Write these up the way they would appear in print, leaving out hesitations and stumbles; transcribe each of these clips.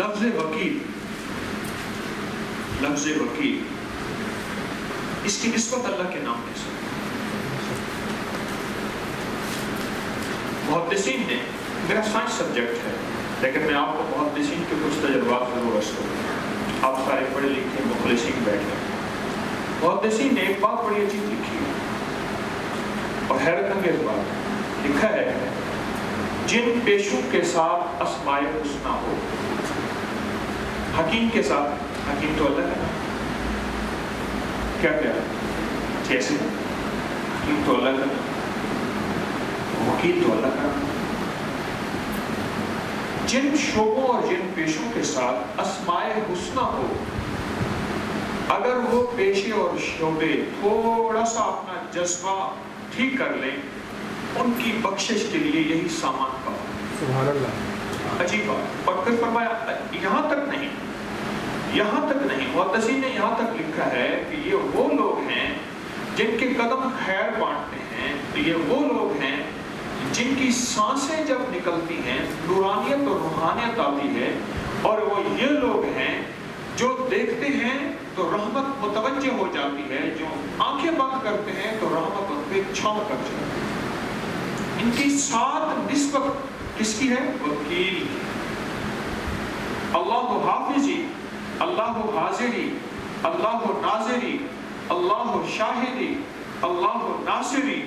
لفظ وکیل، لفظ وکیل اس کی نسبت اللہ کے نام کے ساتھ محدثین نے، میرا سائنس سبجیکٹ ہے لیکن میں آپ کو محدثین کے کچھ تجربات ضرور رسول ہوں، آپ سارے پڑھے لکھے مخلصین بیٹھے، محدثین نے ایک بات بڑی عجیب لکھی ہے اور حیرت انگیز بات لکھا ہے، جن پیشوں کے ساتھ اسماء الحسنی ہو، حکیم کے ساتھ، حکیم تو اللہ ہے نا، کیا کیا جیسے حکیم تو اللہ کا، وکیل تو اللہ کا، جن شعبوں اور جن پیشوں کے ساتھ اسماء الحسنی ہو، اگر وہ پیشے اور شعبے تھوڑا سا اپنا جذبہ ٹھیک کر لیں، ان کی بخشش کے لیے یہی سامان کا، سبحان اللہ، عجیب بات۔ اور پھر فرمایا یہاں تک نہیں، یہاں تک نہیں، محدثین نے یہاں تک لکھا ہے کہ یہ وہ لوگ ہیں جن کے قدم خیر بانٹتے ہیں، یہ وہ لوگ ہیں جن کی سانسیں جب نکلتی ہیں نورانیت اور روحانیت آتی ہے، اور وہ یہ لوگ ہیں جو دیکھتے ہیں تو رحمت متوجہ ہو جاتی ہے، جو آنکھیں بند کرتے ہیں تو رحمت ان پہ چھاؤں کر جاتی ہے۔ ان کی ساتھ نسبت کس کی ہے؟ وکیل کی۔ اللہ حافظی، اللہ حاضری، اللہ ناظری، اللہ شاہدی، اللہ ناصری،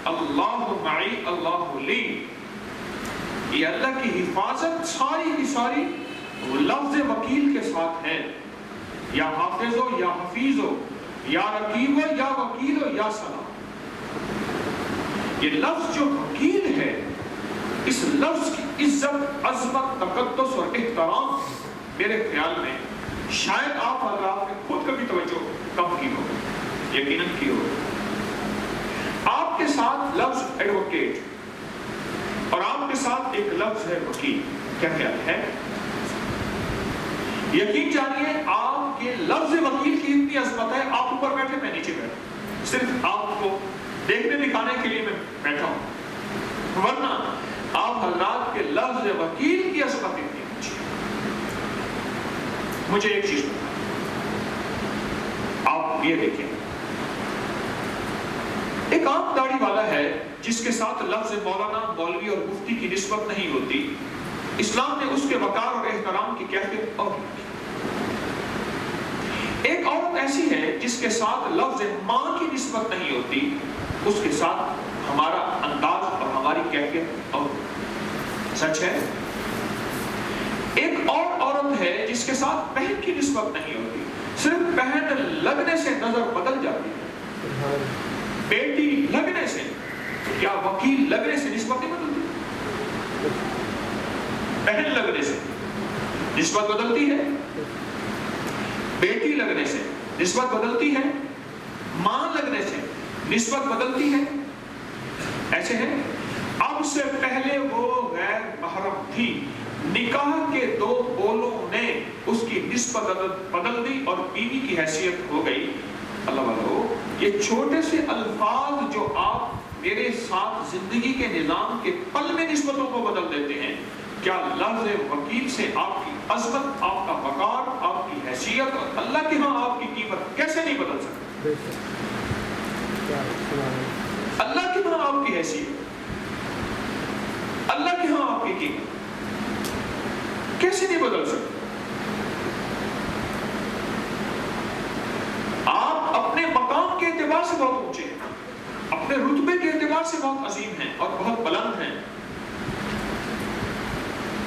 اللہ معی، اللہ لی۔ یہ اللہ کی حفاظت ساری کی ساری لفظ وکیل کے ساتھ ہے، یا حافظ ہو یا حفیظ ہو یا رقیب ہو یا وکیل ہو یا سلام۔ یہ لفظ جو وکیل ہے، اس لفظ کی عزت، عظمت، تقدس اور احترام میرے خیال میں شاید آپ حضرات نے خود کبھی توجہ کم کی ہو، یقیناً کی ہو۔ آپ کے ساتھ لفظ ایڈوکیٹ اور آپ کے ساتھ ایک لفظ ہے وکیل، کیا خیال ہے؟ یقین جانیے آپ کے لفظ وکیل کی اتنی عظمت ہے، آپ اوپر بیٹھے میں نیچے بیٹھا، صرف آپ کو دیکھنے دکھانے کے لیے میں بیٹھا ہوں، ورنہ آپ حضرات کے لفظ وکیل کی عظمت اتنی اونچی ہے۔ مجھے ایک چیز بتا، آپ یہ دیکھیں، ایک عام داڑھی والا ہے جس کے ساتھ لفظ مولانا، مولوی اور مفتی کی نسبت نہیں ہوتی، اسلام نے اس کے وقار اور احترام کی کیفیت اور کی۔ ایک عورت ایسی ہے جس کے ساتھ لفظ ماں کی نسبت نہیں ہوتی، اس کے ساتھ ہمارا انداز اور ہماری کیفیت اور سچ ہے۔ ایک اور عورت ہے جس کے ساتھ بہن کی نسبت نہیں ہوتی، صرف بہن لگنے سے نظر بدل جاتی ہے، بیٹی لگنے سے، کیا وکیل لگنے سے نسبت نہیں بدلتی؟ بہن لگنے سے نسبت بدلتی ہے، بیٹی لگنے سے نسبت بدلتی ہے، ماں لگنے سے نسبت بدلتی ہے، ایسے ہے۔ اب سے پہلے وہ غیر محرم تھی، نکاح کے دو بولوں نے اس کی نسبت بدل دی اور بیوی کی حیثیت ہو گئی۔ اللہ والو، یہ چھوٹے سے الفاظ جو آپ میرے ساتھ زندگی کے نظام کے پل میں نسبتوں کو بدل دیتے ہیں، کیا لفظ وکیل سے آپ کی عظمت، آپ کا وقار، آپ کی حیثیت اور اللہ کے ہاں آپ کی قیمت کیسے نہیں بدل سکتی؟ اللہ کے ہاں آپ کی حیثیت، اللہ کے ہاں آپ کی قیمت کیسے نہیں بدل سکتی؟ آپ اپنے مقام کے اعتبار سے بہت اونچے ہیں، اپنے رتبے کے اعتبار سے بہت عظیم ہیں اور بہت بلند ہیں،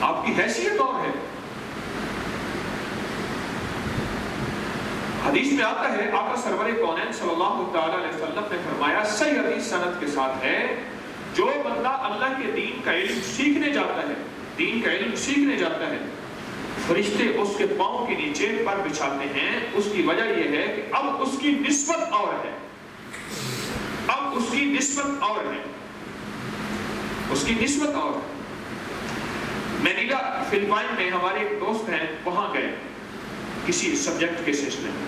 آپ کی حیثیت اور ہے۔ حدیث میں آتا ہے، آقا سرور کونین صلی اللہ تعالی علیہ وسلم نے فرمایا، صحیح حدیث سند کے ساتھ ہے، جو بندہ اللہ کے دین کا علم سیکھنے جاتا ہے، دین کا علم سیکھنے جاتا ہے، فرشتے اس کے پاؤں کے نیچے پر بچھاتے ہیں، اس کی وجہ یہ ہے کہ اب اس کی نسبت اور ہے، اب اس کی نسبت اور ہے، اس کی نسبت اور ہے۔ مینیلا فلپائن میں ہمارے ایک دوست ہیں، وہاں گئے کسی سبجیکٹ کے سلسلے میں،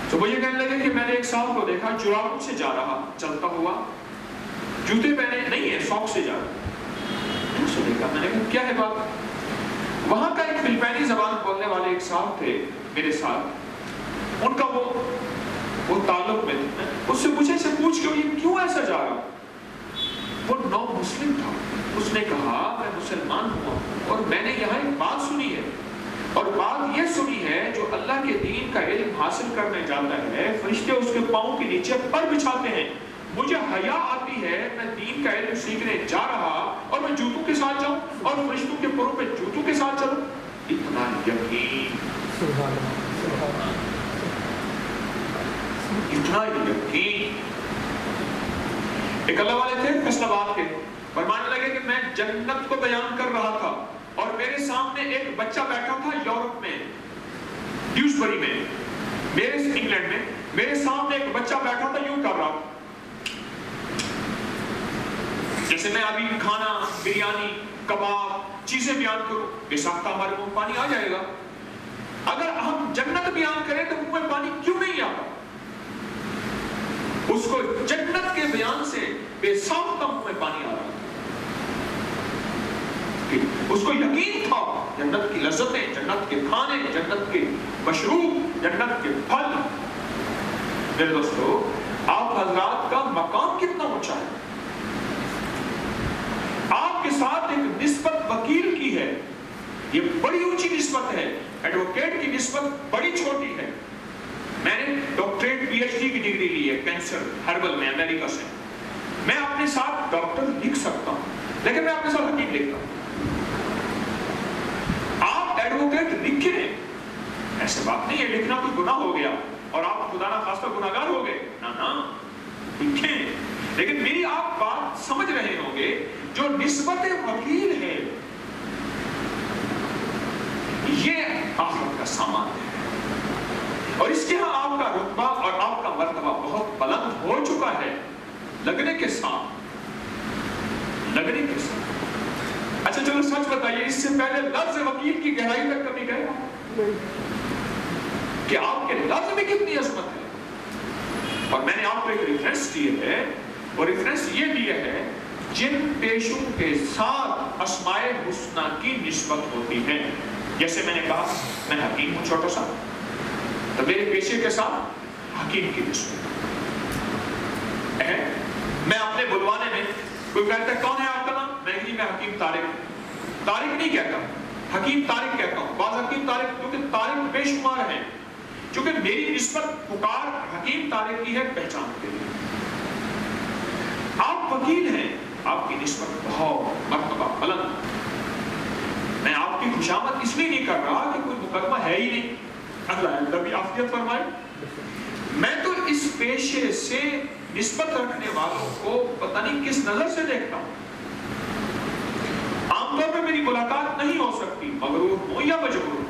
تو مجھے کہنے لگے کہ میں نے ایک صاحب کو دیکھا جرابوں سے جا رہا، چلتا ہوا، جوتے پہنے نہیں ہے، ساکس سے جا رہا۔ میں نے دیکھا، میں نے کہا کیا ہے بات؟ وہاں کا ایک فلپائنی زبان بولنے والے ایک صاحب تھے میرے ساتھ، ان کا وہ تعلق میں تھے، اس سے مجھے سے پوچھ کے یہ کیوں ایسا جا رہا؟ وہ نو مسلم تھا، اس نے کہا میں مسلمان ہوں اور میں نے یہاں ایک بات سنی ہے، اور بات یہ سنی ہے جو اللہ کے دین کا علم حاصل کرنے جاتا ہے فرشتے اس کے پاؤں کے نیچے پر بچھاتے ہیں، مجھے حیا آتی ہے میں دین کا علم سیکھنے جا رہا اور میں جوتوں کے ساتھ جاؤں اور فرشتوں کے پروں پہ جوتوں کے ساتھ چلوں۔ اتنا یقین، اتنا یقین۔ ایک اللہ والے تھے فیصل آباد کے، فرمانے لگے کہ میں جنت کو بیان کر رہا تھا اور میرے سامنے ایک بچہ بیٹھا تھا یورپ میں، ڈیوسبری میں، میرے انگلینڈ میں، میرے سامنے ایک بچہ بیٹھا تھا، یوں کر رہا تھا جیسے میں ابھی کھانا، بریانی، کباب چیزیں بیان کروں، بے ساختہ ہمارے منہ پانی آ جائے گا۔ اگر ہم جنت بیان کریں تو منہ میں پانی کیوں نہیں آتا؟ اس کو جنت کے بیان سے بے ساختہ منہ میں پانی آ رہا تھا، اس کو یقین تھا جنت کی لذتیں، جنت کے کھانے، جنت کے مشروب، جنت کے پھل۔ میرے دوستو، آپ حضرات کا مقام کتنا اونچا ہے، آپ کے ساتھ ایک نسبت وکیل کی ہے، یہ بڑی اونچی نسبت ہے، ایڈوکیٹ کی نسبت بڑی چھوٹی ہے۔ میں نے ڈاکٹریٹ پی ایچ ڈی کی ڈگری لی ہے کینسر ہربل میں امریکہ سے، میں اپنے ساتھ ڈاکٹر لکھ سکتا ہوں لیکن میں اپنے ساتھ حکیم لکھتا ہوں۔ آپ ایڈوکیٹ لکھیں، ایسے بات نہیں ہے لکھنا کوئی گناہ ہو گیا اور آپ خدا نہ خواستہ گناہگار ہو گئے، نہ لکھیں، لیکن میری آپ بات سمجھ رہے ہوں گے، جو نسبت وکیل ہے یہ آخرت کا سامان ہے، اور اس کے ہاں آپ کا رتبہ اور آپ کا مرتبہ بہت بلند ہو چکا ہے لگنے کے ساتھ۔ اچھا چلو سچ بتائیے، اس سے پہلے لفظ وکیل کی گہرائی تک کبھی گئے کہ آپ کے لفظ میں کتنی عظمت ہے؟ اور میں نے آپ کو ایک ریفرنس دی ہے، اور ریفرنس یہ دیا ہے جن پیشوں کے ساتھ اسماء حسنہ کی نسبت ہوتی ہے۔ جیسے میں نے کہا میں حکیم ہوں چھوٹا سا، تو میرے پیشے کے ساتھ حکیم کی نسبت ہے۔ میں اپنے بلوانے میں کوئی کہتا ہے کون ہے آپ کا نام، میں حکیم طارق نہیں کہتا، حکیم طارق کہتا ہوں۔ بعض حکیم طارق، کیونکہ طارق بے شمار ہیں، چونکہ میری نسبت پکار حکیم طارق کی ہے پہچان کے لیے۔ آپ وکیل ہیں، آپ کی نسبت بہت مرتبہ بلند۔ میں آپ کی خوشامد اس لیے نہیں کر رہا کہ کوئی مقدمہ ہے ہی نہیں، اللہ بھی عافیت فرمائے، میں تو اس پیشے سے نسبت رکھنے والوں کو پتہ نہیں کس نظر سے دیکھتا ہوں۔ عام طور پہ میری ملاقات نہیں ہو سکتی، مغرور ہوں یا مجبور ہوں۔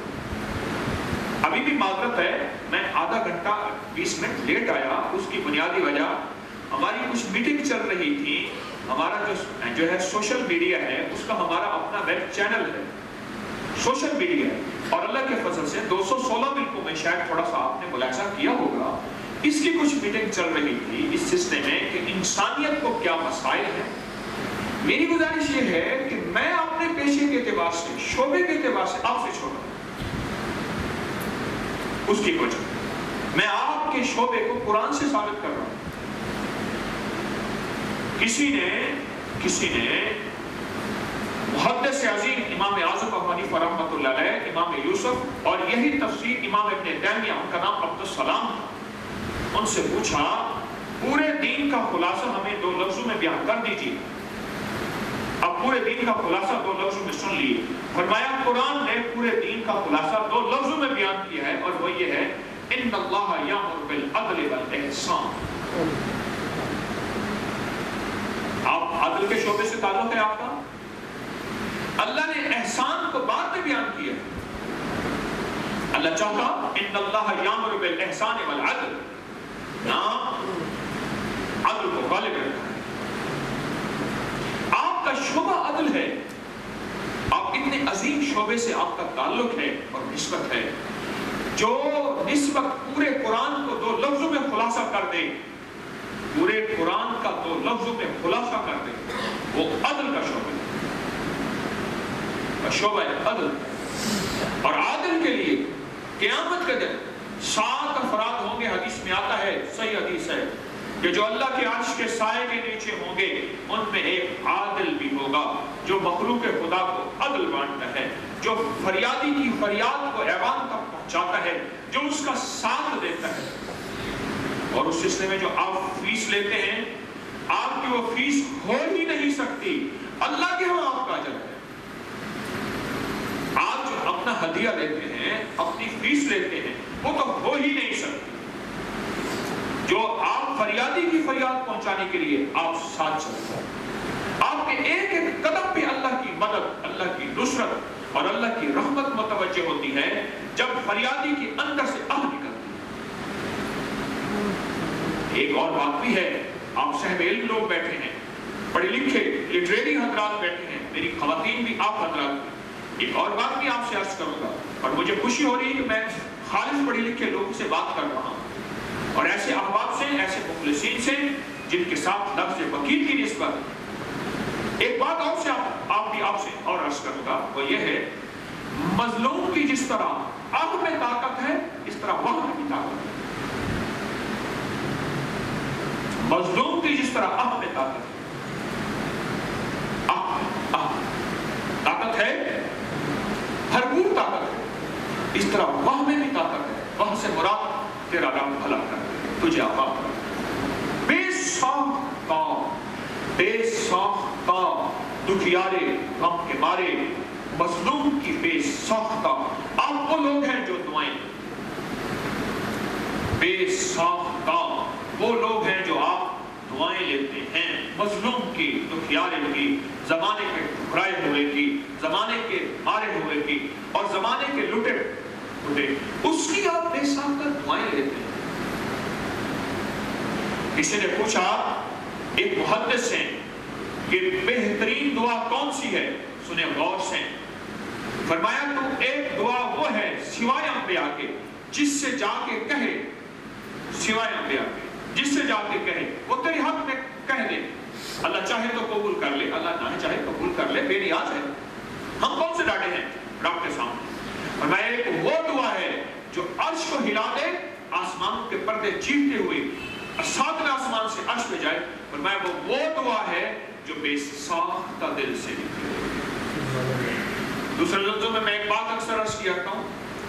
ابھی بھی معذرت ہے، میں آدھا گھنٹہ 20 منٹ لیٹ آیا، اس کی بنیادی وجہ ہماری کچھ میٹنگ چل رہی تھی۔ ہمارا جو ہے سوشل میڈیا ہے، اس کا ہمارا اپنا ویب چینل ہے، سوشل میڈیا ہے، اور اللہ کے فضل سے 216 ملکوں میں شاید تھوڑا سا آپ نے ملاحظہ کیا ہوگا، اس کی کچھ میٹنگ چل رہی تھی اس سلسلے میں کہ انسانیت کو کیا مسائل ہیں۔ میری گزارش یہ ہے کہ میں اپنے پیشے کے اعتبار سے، شعبے کے اعتبار سے آپ سے چھوٹا ہوں۔ اس کی وجہ میں آپ کے شعبے کو قرآن سے ثابت کر رہا ہوں۔ کسی نے محدث عظیم امام اعظم ابو حنیفہ رحمۃ اللہ علیہ، امام یوسف، اور یہی تفسیر امام ابن تیمیہ، ان کا نام عبدالسلام تھا، ان سے پوچھا پورے دین کا خلاصہ ہمیں 2 لفظوں میں بیان کر دیجیے۔ اب پورے دین کا خلاصہ 2 لفظوں میں سن لیے، فرمایا قرآن نے پورے دین کا خلاصہ 2 لفظوں میں بیان کیا ہے، اور وہ یہ ہے ان اللہ یامر بالعدل والاحسان۔ آپ عدل کے شعبے سے تعلق ہے آپ کا، اللہ نے احسان کو بعد میں بیان کیا۔ اللہ چاہتا ان اللہ یامر بالاحسان والعدل، عدل کو غالب رکھا ہے۔ آپ کا شعبہ عدل ہے، آپ اتنے عظیم شعبے سے آپ کا تعلق ہے اور نسبت ہے، جو نسبت پورے قرآن کو 2 لفظوں میں خلاصہ کر دے، پورے قرآن کا 2 لفظوں میں خلاصہ کر دے، وہ عدل کا شعبہ ہے، شعبہ عدل۔ اور عادل کے لیے قیامت کے دن 7 افراد ہوں گے. حدیث میں آتا ہے, صحیح حدیث ہے, کہ جو اللہ کے عرش کے سائے کے نیچے ہوں گے, ان میں ایک عادل بھی ہوگا جو مخلوق خدا کو عدل بانٹتا ہے, جو فریادی کی فریاد کو ایوان تک پہنچاتا ہے, جو اس کا ساتھ دیتا ہے. اور اس سلسلے میں جو آپ فیس لیتے ہیں, آپ کی وہ فیس ہو ہی نہیں سکتی, اللہ کے ہاں آپ کا اجر ہے. آپ جو اپنا ہدیہ لیتے ہیں, اپنی فیس لیتے ہیں, وہ تو ہو ہی نہیں سکتی. جو آپ فریادی کی فریاد پہنچانے کے لیے آپ ساتھ چلتے ہیں, آپ کے ایک ایک قدم پہ اللہ کی مدد, اللہ کی نصرت اور اللہ کی رحمت متوجہ ہوتی ہے جب فریادی کے اندر سے آہ نکلتی ہے. ایک اور بات بھی ہے, آپ صاحب علم لوگ بیٹھے ہیں, پڑھے لکھے لٹریری حضرات بیٹھے ہیں, میری خواتین بھی, آپ حضرات بھی. ایک اور بات بھی آپ سے عرض کروں گا, اور مجھے خوشی ہو رہی ہے کہ میں خالص پڑھے لکھے لوگوں سے بات کر رہا ہوں, اور ایسے احباب سے, ایسے مخلصین سے جن کے ساتھ لفظ وکیل کی نسبت. ایک بات اور سے آپ سے اور عرض کروں گا, وہ یہ ہے, مظلوم کی جس طرح آہ میں طاقت ہے, اس طرح وہاں میں بھی طاقت ہے. مظلوم کی جس طرح آہ میں طاقت ہے, طاقت ہے, بھرپور طاقت ہے, اس طرح وہاں میں بھی طاقت ہے. وہاں سے مراد تیرا رب بھلا کر تجھے آباد کر. بے ساختہ, بے ساختہ, دکھیارے غم کے مارے, مظلوم کی بے ساختہ. آپ وہ لوگ ہیں جو دعائیں, بے ساختہ وہ لوگ ہیں جو آپ دعائیں لیتے ہیں مظلوم کی, دکھیارے کی, زمانے کے ٹھکرائے ہوئے کی, زمانے کے مارے ہوئے کی, اور زمانے کے لٹے ہوئے, اس کی آپ بے ساختہ دعائیں لیتے ہیں. کسی نے پوچھا ایک محدث سے کہ بہترین دعا کون سی ہے, سنے غور سے. فرمایا تو ایک دعا وہ ہے سوائے انبیاء کے, جس سے جا کے کہے, سوائے انبیاء کے جس سے جا کے کہے, وہ تیری حق میں کہہ دے, اللہ چاہے تو قبول کر لے, اللہ نہ چاہے قبول کر لے, بے نیاز ہے, ہم کون سے ڈاٹے ہیں رب کے سامنے. اور میں ایک وہ دعا ہے جو عرش کو ہلا دے, آسمانوں کے پردے چیرتے ہوئے 7ویں آسمان سے عرش پہ جائے. اور میں وہ دعا ہے جو بے ساختہ دل سے نکلے. دوسرے لفظوں میں ایک بات اکثر عرض کیا کرتا ہوں,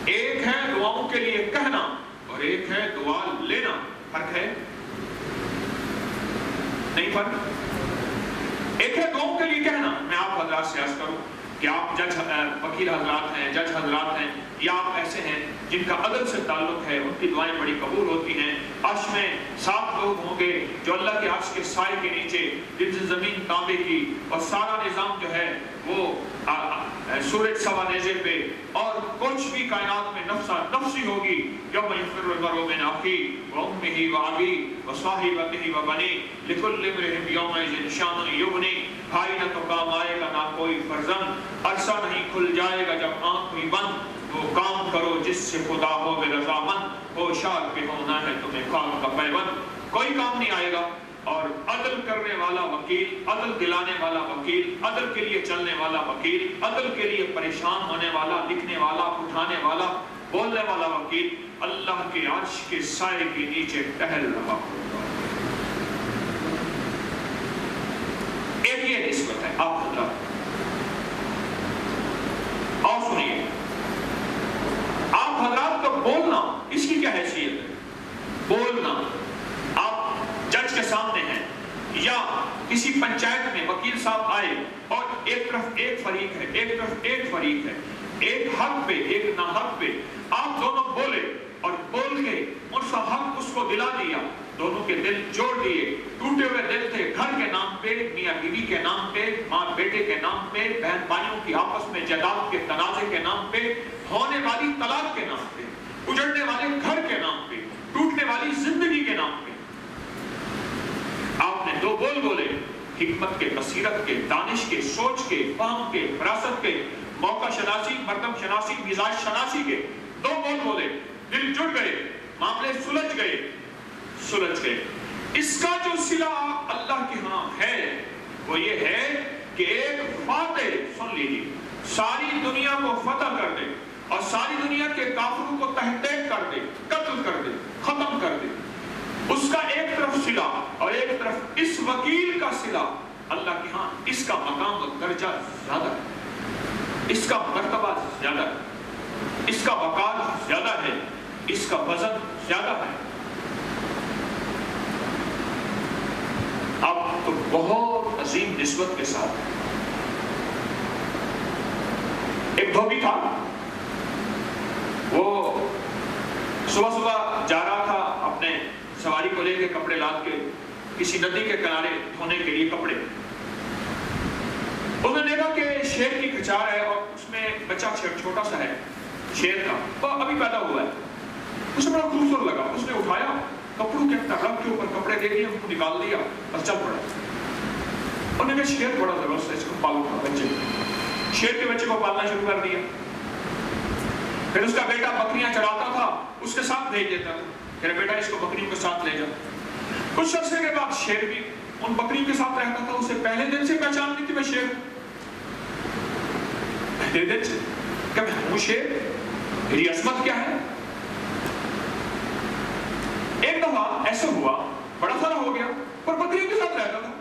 ایک ہے دعاؤں کے لیے کہنا اور ایک ہے دعا لینا. فرق ہے نہیں, فرق. ایک ہے دعاؤں کے لیے کہنا. میں آپ حضرات سے عرض کروں کہ آپ جج وکیل حضرات ہیں, جج حضرات ہیں, یا آپ ایسے ہیں جن کا عدل سے تعلق ہے, ان کی دعائیں بڑی قبول ہوتی ہیں. عرش میں 7 لوگ ہوں گے جو اللہ کے عرش کے سائے کے نیچے, جن سے زمین تانبے کی اور سارا نظام جو ہے وہ سورج سوا نیزے پہ, اور کچھ بھی کائنات میں نفسا نفسی ہوگی. یوم یفر المرء من اخیہ وامہ وابیہ وصاحبتہ وبنیہ لکل امرئ یومئذ شأن یغنیہ. بھائی نہ تو کام آئے گا نہ کوئی فرزند, عرصہ نہیں کھل جائے گا جب آنکھ ہوئی بند. وہ کام کرو جس سے خدا ہو بے رضامند, ہوشیار پہ ہونا ہے تمہیں کام کا پیوند. کوئی کام نہیں آئے گا, اور عدل کرنے والا وکیل, عدل دلانے والا وکیل, عدل کے لیے چلنے والا وکیل, عدل کے لیے پریشان ہونے والا, لکھنے والا, اٹھانے والا, بولنے والا وکیل اللہ کے عرش کے سائے کے نیچے ٹہل رہا ہوگا. ایک یہ نسبت ہے آپ حضرات. اور سنیے, آپ حضرات کا بولنا, اس کی کیا حیثیت ہے؟ بولنا, آپ جج کے سامنے ہیں یا کسی پنچایت میں وکیل صاحب آئے اور ایک طرف ایک فریق ہے, ایک طرف ایک فریق ہے, ایک حق پہ ایک ناحق پہ, آپ دونوں بولے اور بول کے ان سا حق اس کو دلا دیا, دونوں کے دل جوڑ دیے. ٹوٹے ہوئے دل تھے گھر کے نام پہ, میاں بیوی کے نام پہ, ماں بیٹے کے نام پہ, بہن بھائیوں کی آپس میں جائیداد کے تنازع کے نام پہ, ہونے والی طلاق کے نام پہ, اجڑنے والے گھر کے نام پہ, ٹوٹنے والی زندگی کے نام پہ. آپ نے 2 بول بولے, حکمت کے, بصیرت کے, دانش کے, سوچ کے, فہم کے, فراست کے, موقع شناسی, مردم شناسی, مزاج شناسی کے 2 بول بولے. دل جڑ گئے, معاملے سلجھ گئے. اس کا جو صلہ اللہ کے ہاں ہے وہ یہ ہے کہ ایک فاتح, سن لیجیے, ساری دنیا کو فتح کر دے اور ساری دنیا کے کافروں کو تحقیق کر دے، قتل کر دے، ختم کر دے، اس کا ایک طرف صلہ اور ایک طرف اس وکیل کا صلہ، اللہ کے ہاں اس کا مقام و درجہ زیادہ ہے، اس کا مرتبہ زیادہ ہے، اس کا وقار زیادہ ہے، اس کا وزن زیادہ ہے۔ اب تو بہت عظیم نسبت کے ساتھ ایک دھوبی تھا، وہ صبح صبح جا رہا تھا اپنے سواری کو لے کے کپڑے لاد کے کسی ندی کے کنارے دھونے کے لیے کپڑے۔ اس نے دیکھا کہ شیر کی کچار ہے اور اس میں بچہ چھوٹا سا ہے شیر کا، وہ ابھی پیدا ہوا ہے۔ اسے بڑا خوبصورت لگا، اس نے اٹھایا، کپڑوں کے رگ کے اوپر کپڑے دے دیے، اس کو نکال دیا اور چل پڑا۔ انہوں نے کہا شیر بڑا زبردست ہے، اس کو پالو گا بچے، شیر کے بچے کو پالنا شروع کر دیا۔ پھر اس کا بیٹا بکریاں چراتا تھا، اس کے ساتھ بھیج دیتا تھا کہ بیٹا اس کو بکریوں کے ساتھ لے جا۔ کچھ عرصے کے بعد شیر بھی ان بکریوں کے ساتھ رہتا تھا، اسے پہلے دن سے پہچان لی تھی میں شیر ہوں، پہلے دن سے کہ میں ہوں شیر، میری عظمت کیا ہے۔ ایک دفعہ ایسا ہوا، بڑا سارا ہو گیا پر بکریوں کے ساتھ رہتا تھا۔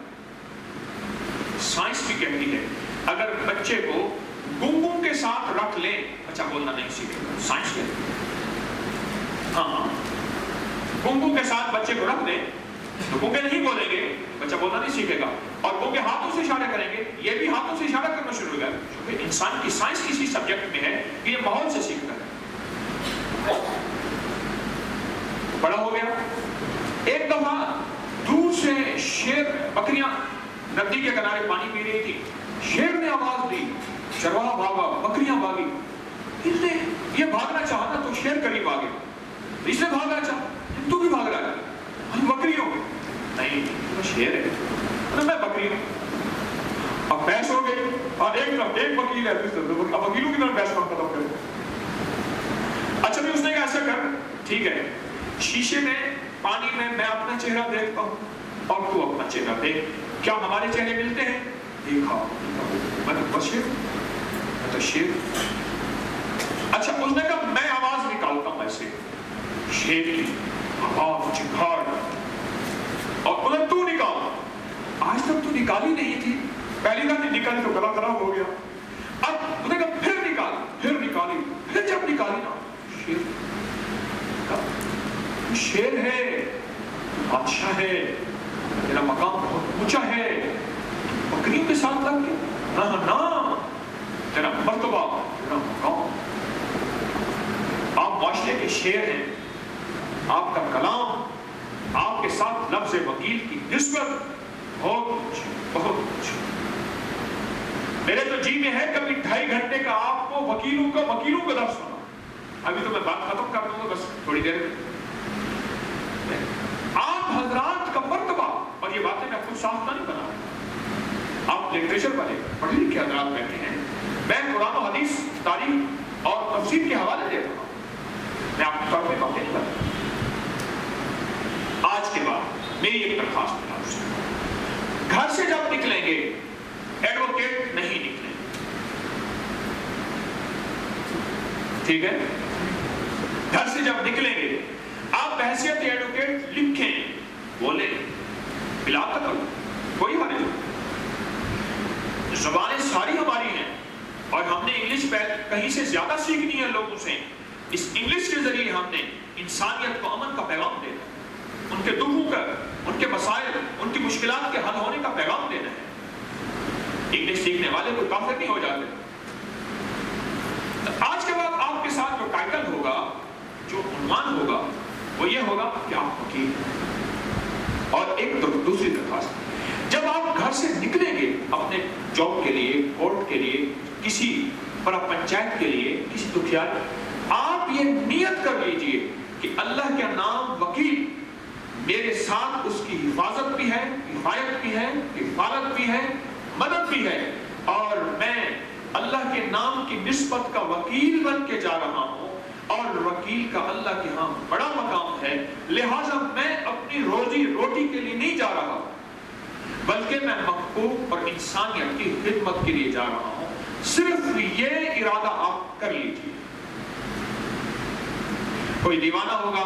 سائنس بھی کہتی ہے اگر بچے کو گنگوں کے ساتھ رکھ لیں بچہ بولنا نہیں سیکھے گا، سائنس کہتی ہے۔ ہاں، گنگوں کے ساتھ بچے کو رکھ دیں تو گنگے نہیں بولیں گے، بچہ بولنا نہیں سیکھے گا، اور گنگے ہاتھوں سے اشارے کریں گے، یہ بھی ہاتھوں سے اشارہ کرنا شروع ہو گیا، کیونکہ انسان کی سائنس کسی سبجیکٹ میں ہے کہ یہ ماحول سے سیکھتا ہے۔ بڑا ہو گیا، ایک دفعہ دور سے شیر، بکریاں ندی کے کنارے پانی پی رہی تھی، شیر نے آواز دی، چرواہا بھاگا، بکریاں بھاگی، اس نے یہ بھاگنا چاہا نا تو شیر قریب آگے، اس نے بھاگنا چاہا، تو بھی بھاگ رہا ہے، ہم بکری ہو، نہیں وہ شیر ہے، میں بکری ہوں۔ اب بحث ہو گئی، اور ایک طرف ایک وکیل ہے، اب وکیلوں کی طرف بحث کون ختم کرے۔ اچھا بھی اس نے کہا ایسا کر، ٹھیک ہے، شیشے میں پانی میں میں اپنا چہرہ دیکھتا ہوں اور تو اپنا چہرہ دیکھ، کیا ہمارے چہرے ملتے ہیں؟ دیکھا، میں تو شیر، میں تو شیر۔ اچھا اس نے کہا میں آواز نکالتا ہوں ایسے، شیر کی آواز چنگھاڑ، اور بولا تو نکال، آج تک تو نکالی نہیں تھی، پہلی بار نکالی تو گلا خراب ہو گیا، اب اس نے کہا پھر نکال، پھر نکالی، پھر جب نکالی نا شیر، شیر ہے، بادشاہ ہے، تیرا مقام بہت اونچا ہے، بکریوں کے ساتھ لگ کے نہ تیرا مرتبہ، تیرا مقام، آپ معاشرے کے شیر ہیں، آپ کا کلام، آپ کے ساتھ لفظ وکیل کی نسبت بہت میرے تو جی میں ہے کبھی 2.5 گھنٹے کا آپ کو وکیلوں کا لفظ سنا۔ ابھی تو میں بات ختم کر دوں گا بس تھوڑی دیر میں۔ آپ حضرات کا مرتبہ، اور یہ باتیں میں خود ساختہ نہیں بنا رہا، آپ لٹریچر والے پڑھے لکھے حضرات بیٹھے ہیں، میں قرآن و حدیث، تاریخ اور تفسیر کے حوالے دے رہا ہوں، میں آپ کے طور پہ باتیں نہیں بنا رہا۔ آج کے بعد میری ایک درخواست ہے آپ سے، گھر سے جب نکلیں گے ایڈوکیٹ نہیں نکلیں، ٹھیک ہے؟ گھر سے جب نکلیں گے آپ بحیثیت ایڈوکیٹ لکھیں، بولیں، بلا قتل، کوئی حرج نہیں۔ زبانیں ساری ہماری ہیں اور ہم نے انگلش کہیں سے زیادہ سیکھنی ہے لوگوں سے، اس انگلش کے ذریعے ہم نے انسانیت کو امن کا پیغام دینا ہے، ان کے دکھوں کا، ان کے مسائل، ان کی مشکلات کے حل ہونے کا پیغام دینا ہے۔ انگلش سیکھنے والے کوئی کافر نہیں ہو جاتے۔ آج کے بعد آپ کے ساتھ جو ٹائٹل ہوگا، جو عنوان ہوگا، وہ یہ ہوگا کہ آپ وکیل ہیں۔ اور ایک دوسری درخواست، جب آپ گھر سے نکلیں گے اپنے جاب کے لیے، کورٹ کے لیے، کسی بڑا پنچایت کے لیے، کسی دکھیار، آپ یہ نیت کر لیجئے کہ اللہ کے نام وکیل، میرے ساتھ اس کی حفاظت بھی ہے، حفاظت بھی ہے، حفاظت بھی ہے، مدد بھی ہے، اور میں اللہ کے نام کی نسبت کا وکیل بن کے جا رہا ہوں، اور وکیل کا اللہ کے ہاں بڑا مقام ہے، لہٰذا میں اپنی روزی روٹی کے لیے نہیں جا رہا بلکہ میں مخلوق اور انسانیت کی خدمت کے لیے جا رہا ہوں۔ صرف یہ ارادہ آپ کر لیجیے. کوئی دیوانہ ہوگا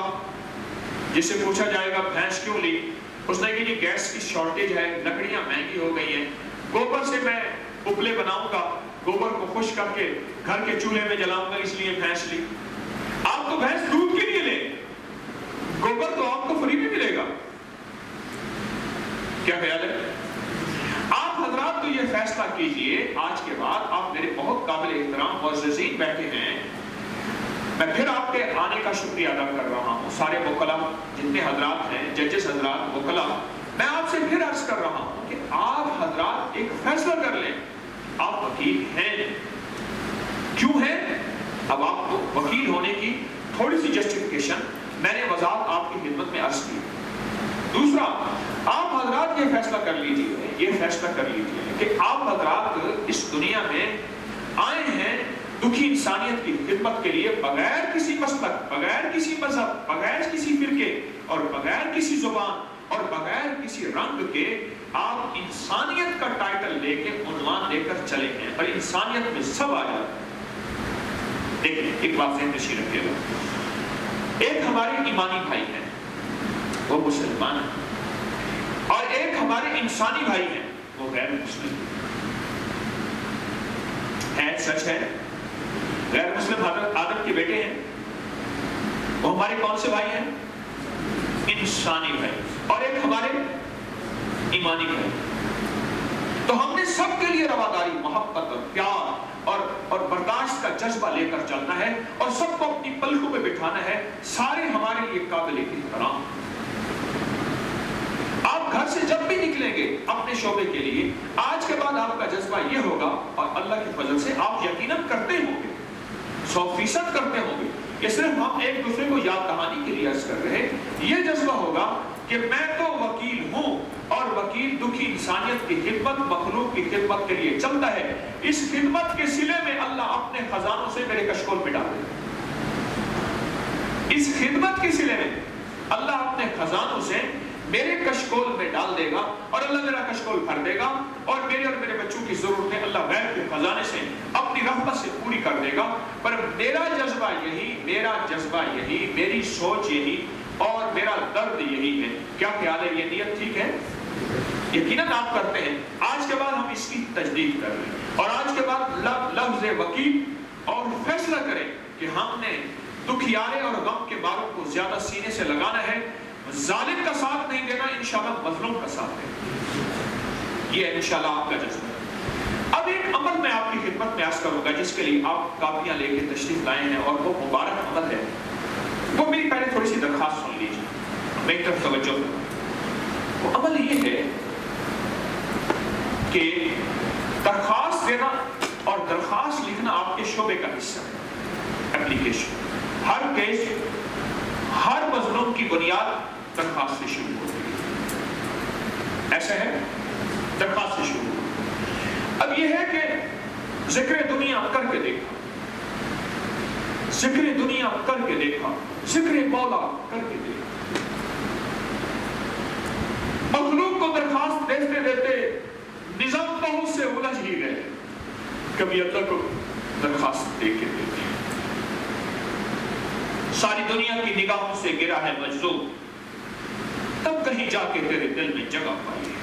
جس سے پوچھا جائے گا بھینس کیوں لی؟ اس نے کہا جی گیس کی شارٹیج ہے، لکڑیاں مہنگی ہو گئی ہیں، گوبر سے میں اپلے بناؤں گا، گوبر کو خشک کر کے گھر کے چولہے میں جلاؤں گا، اس لیے بھینس لی. آپ تو بھینس دودھ کے لیے لیں، گوبر تو آپ کو فری میں ملے گا. کیا خیال ہے؟ آپ حضرات تو یہ فیصلہ کیجئے، آج کے بعد آپ میرے بہت قابل احترام معززین بیٹھے ہیں، میں پھر آپ کے آنے کا شکریہ ادا کر رہا ہوں. سارے وکلاء جتنے حضرات ہیں، ججز حضرات، وکلاء، میں آپ سے پھر عرض کر رہا ہوں کہ آپ حضرات ایک فیصلہ کر لیں. آپ وکیل ہیں، کیوں ہیں؟ اب آپ کو وکیل ہونے کی تھوڑی سی جسٹیفیکیشن میں نے وضاحت آپ کی خدمت میں عرض کی. دوسرا، آپ حضرات یہ فیصلہ کر لیجئے کہ آپ حضرات اس دنیا میں آئے ہیں دکھی انسانیت کی خدمت کے لیے، بغیر کسی مسلک، بغیر کسی مذہب، بغیر کسی فرقے اور بغیر کسی زبان اور بغیر کسی رنگ کے آپ انسانیت کا ٹائٹل لے کے عنوان لے کر چلے ہیں، اور انسانیت میں سب آ جاتے ہیں. دیکھیں ایک بات ذہن نشین رکھیے گا، ایک ہمارے ایمانی بھائی ہیں وہ مسلمان ہیں، اور ایک ہمارے انسانی بھائی ہیں وہ غیر مسلم ہے. سچ ہے، غیر مسلم حضرت آدم کے بیٹے ہیں، وہ ہمارے کون سے بھائی ہیں؟ انسانی بھائی. اور ایک ہمارے ایمانی بھائی. تو ہم نے سب کے لیے رواداری، محبت اور پیار اور برداشت کا جذبہ لے کر چلنا ہے، اور سب کو اپنی پلکوں پہ بٹھانا ہے. سارے ہمارے لیے قابل احترام. آپ گھر سے جب بھی نکلیں گے اپنے شعبے کے لیے، آج کے بعد آپ کا جذبہ یہ ہوگا، اور اللہ کی فضل سے آپ یقیناً کرتے ہوں گے، 100% کرتے ہوں گے، کہ صرف ہم ایک دوسرے کو یاد دہانی کے لیے عرض کر رہے. یہ جذبہ ہوگا کہ میں تو وکیل ہوں، اور وکیل دکھی انسانیت کی خدمت، مخلوق کی خدمت کے لیے چلتا ہے. اس خدمت کے صلے میں اللہ اپنے خزانوں سے میرے کشکول میں ڈال دے گا. اس خدمت کے صلے میں اللہ اپنے خزانوں سے میرے کشکول میں ڈال دے گا، اور اللہ میرا کشکول بھر دے گا، اور میرے اور میرے بچوں کی ضرورتیں اللہ غیب کے خزانے سے اپنی رحمت سے پوری کر دے گا. پر میرا جذبہ یہی، میری سوچ یہی، اور میرا درد یہی ہے. کیا خیال ہے؟ یہ نیت ٹھیک ہے؟ یقیناً آپ کرتے ہیں. آج کے بعد ہم اس کی تجدید کر رہے ہیں، اور آج کے بعد لفظ وکیل، اور فیصلہ کریں کہ ہم نے دکھیارے اور غم کے باروں کو زیادہ سینے سے لگانا ہے. ظالم کا ساتھ نہیں دینا، انشاءاللہ مظلوم کا ساتھ دینا. یہ انشاءاللہ آپ کا جذبہ ہے. اب ایک عمل میں آپ کی خدمت میں عرض کروں گا، جس کے لیے آپ کاپیاں لے کے تشریف لائے ہیں، اور وہ مبارک عمل ہے. وہ میری پہلے تھوڑی سی درخواست سن لیجیے، میری طرف توجہ کریں. وہ عمل یہ ہے کہ درخواست دینا اور درخواست لکھنا آپ کے شعبے کا حصہ ہے. اپلیکیشن، ہر کیس، ہر مظلوم کی بنیاد درخواست سے شروع ہوتی ہے. ایسا ہے، درخواست سے شروع ہوتی. اب یہ ہے کہ ذکر دنیا کر کے دیکھا، ذکر دنیا کر کے دیکھا، ذکر مولا کر کے دیکھا. مخلوق کو درخواست دیتے دیتے نظام بہت سے الجھ ہی گئے. کبھی اللہ کو درخواست دے کے دیکھے، ساری دنیا کی نگاہوں سے گرا ہے مجذوب، تب کہیں جا کے تیرے دل میں جگہ پائی ہے.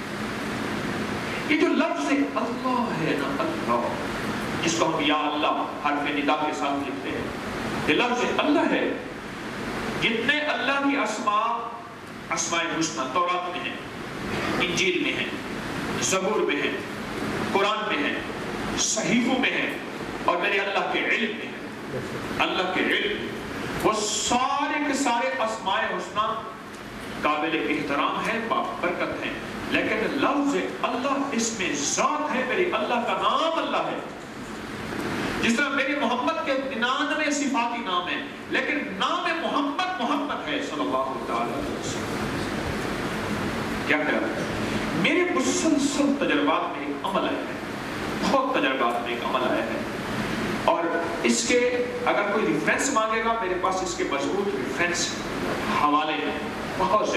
یہ جو لفظ اللہ ہے نا، اللہ، جس کو ہم یا اللہ حرف ندا کے ساتھ لکھتے ہیں، یہ لفظ اللہ ہے. جتنے اللہ کی اسماء حسنہ تورات میں ہیں، انجیل میں ہیں، زبور میں ہیں، قرآن میں ہیں، صحیفوں میں ہیں، اور میرے اللہ کے علم میں ہیں. اللہ کے علم، وہ سارے کے سارے اسماء حسنہ قابل احترام ہیں، برکت ہیں. لیکن لفظ اللہ اس میں ذات ہے، میرے اللہ کا نام اللہ ہے. جس طرح میرے محمد کے 99 صفاتی نام ہیں، لیکن نام محمد محمد ہے صلی اللہ علیہ وسلم. کیا خیال ہے؟ میرے مسلسل تجربات میں ایک عمل آیا ہے، بہت تجربات میں ایک عمل آیا ہے، اور اس کے اگر کوئی ریفرنس مانگے گا، میرے پاس اس کے مضبوط ریفرنس حوالے ہیں، بہت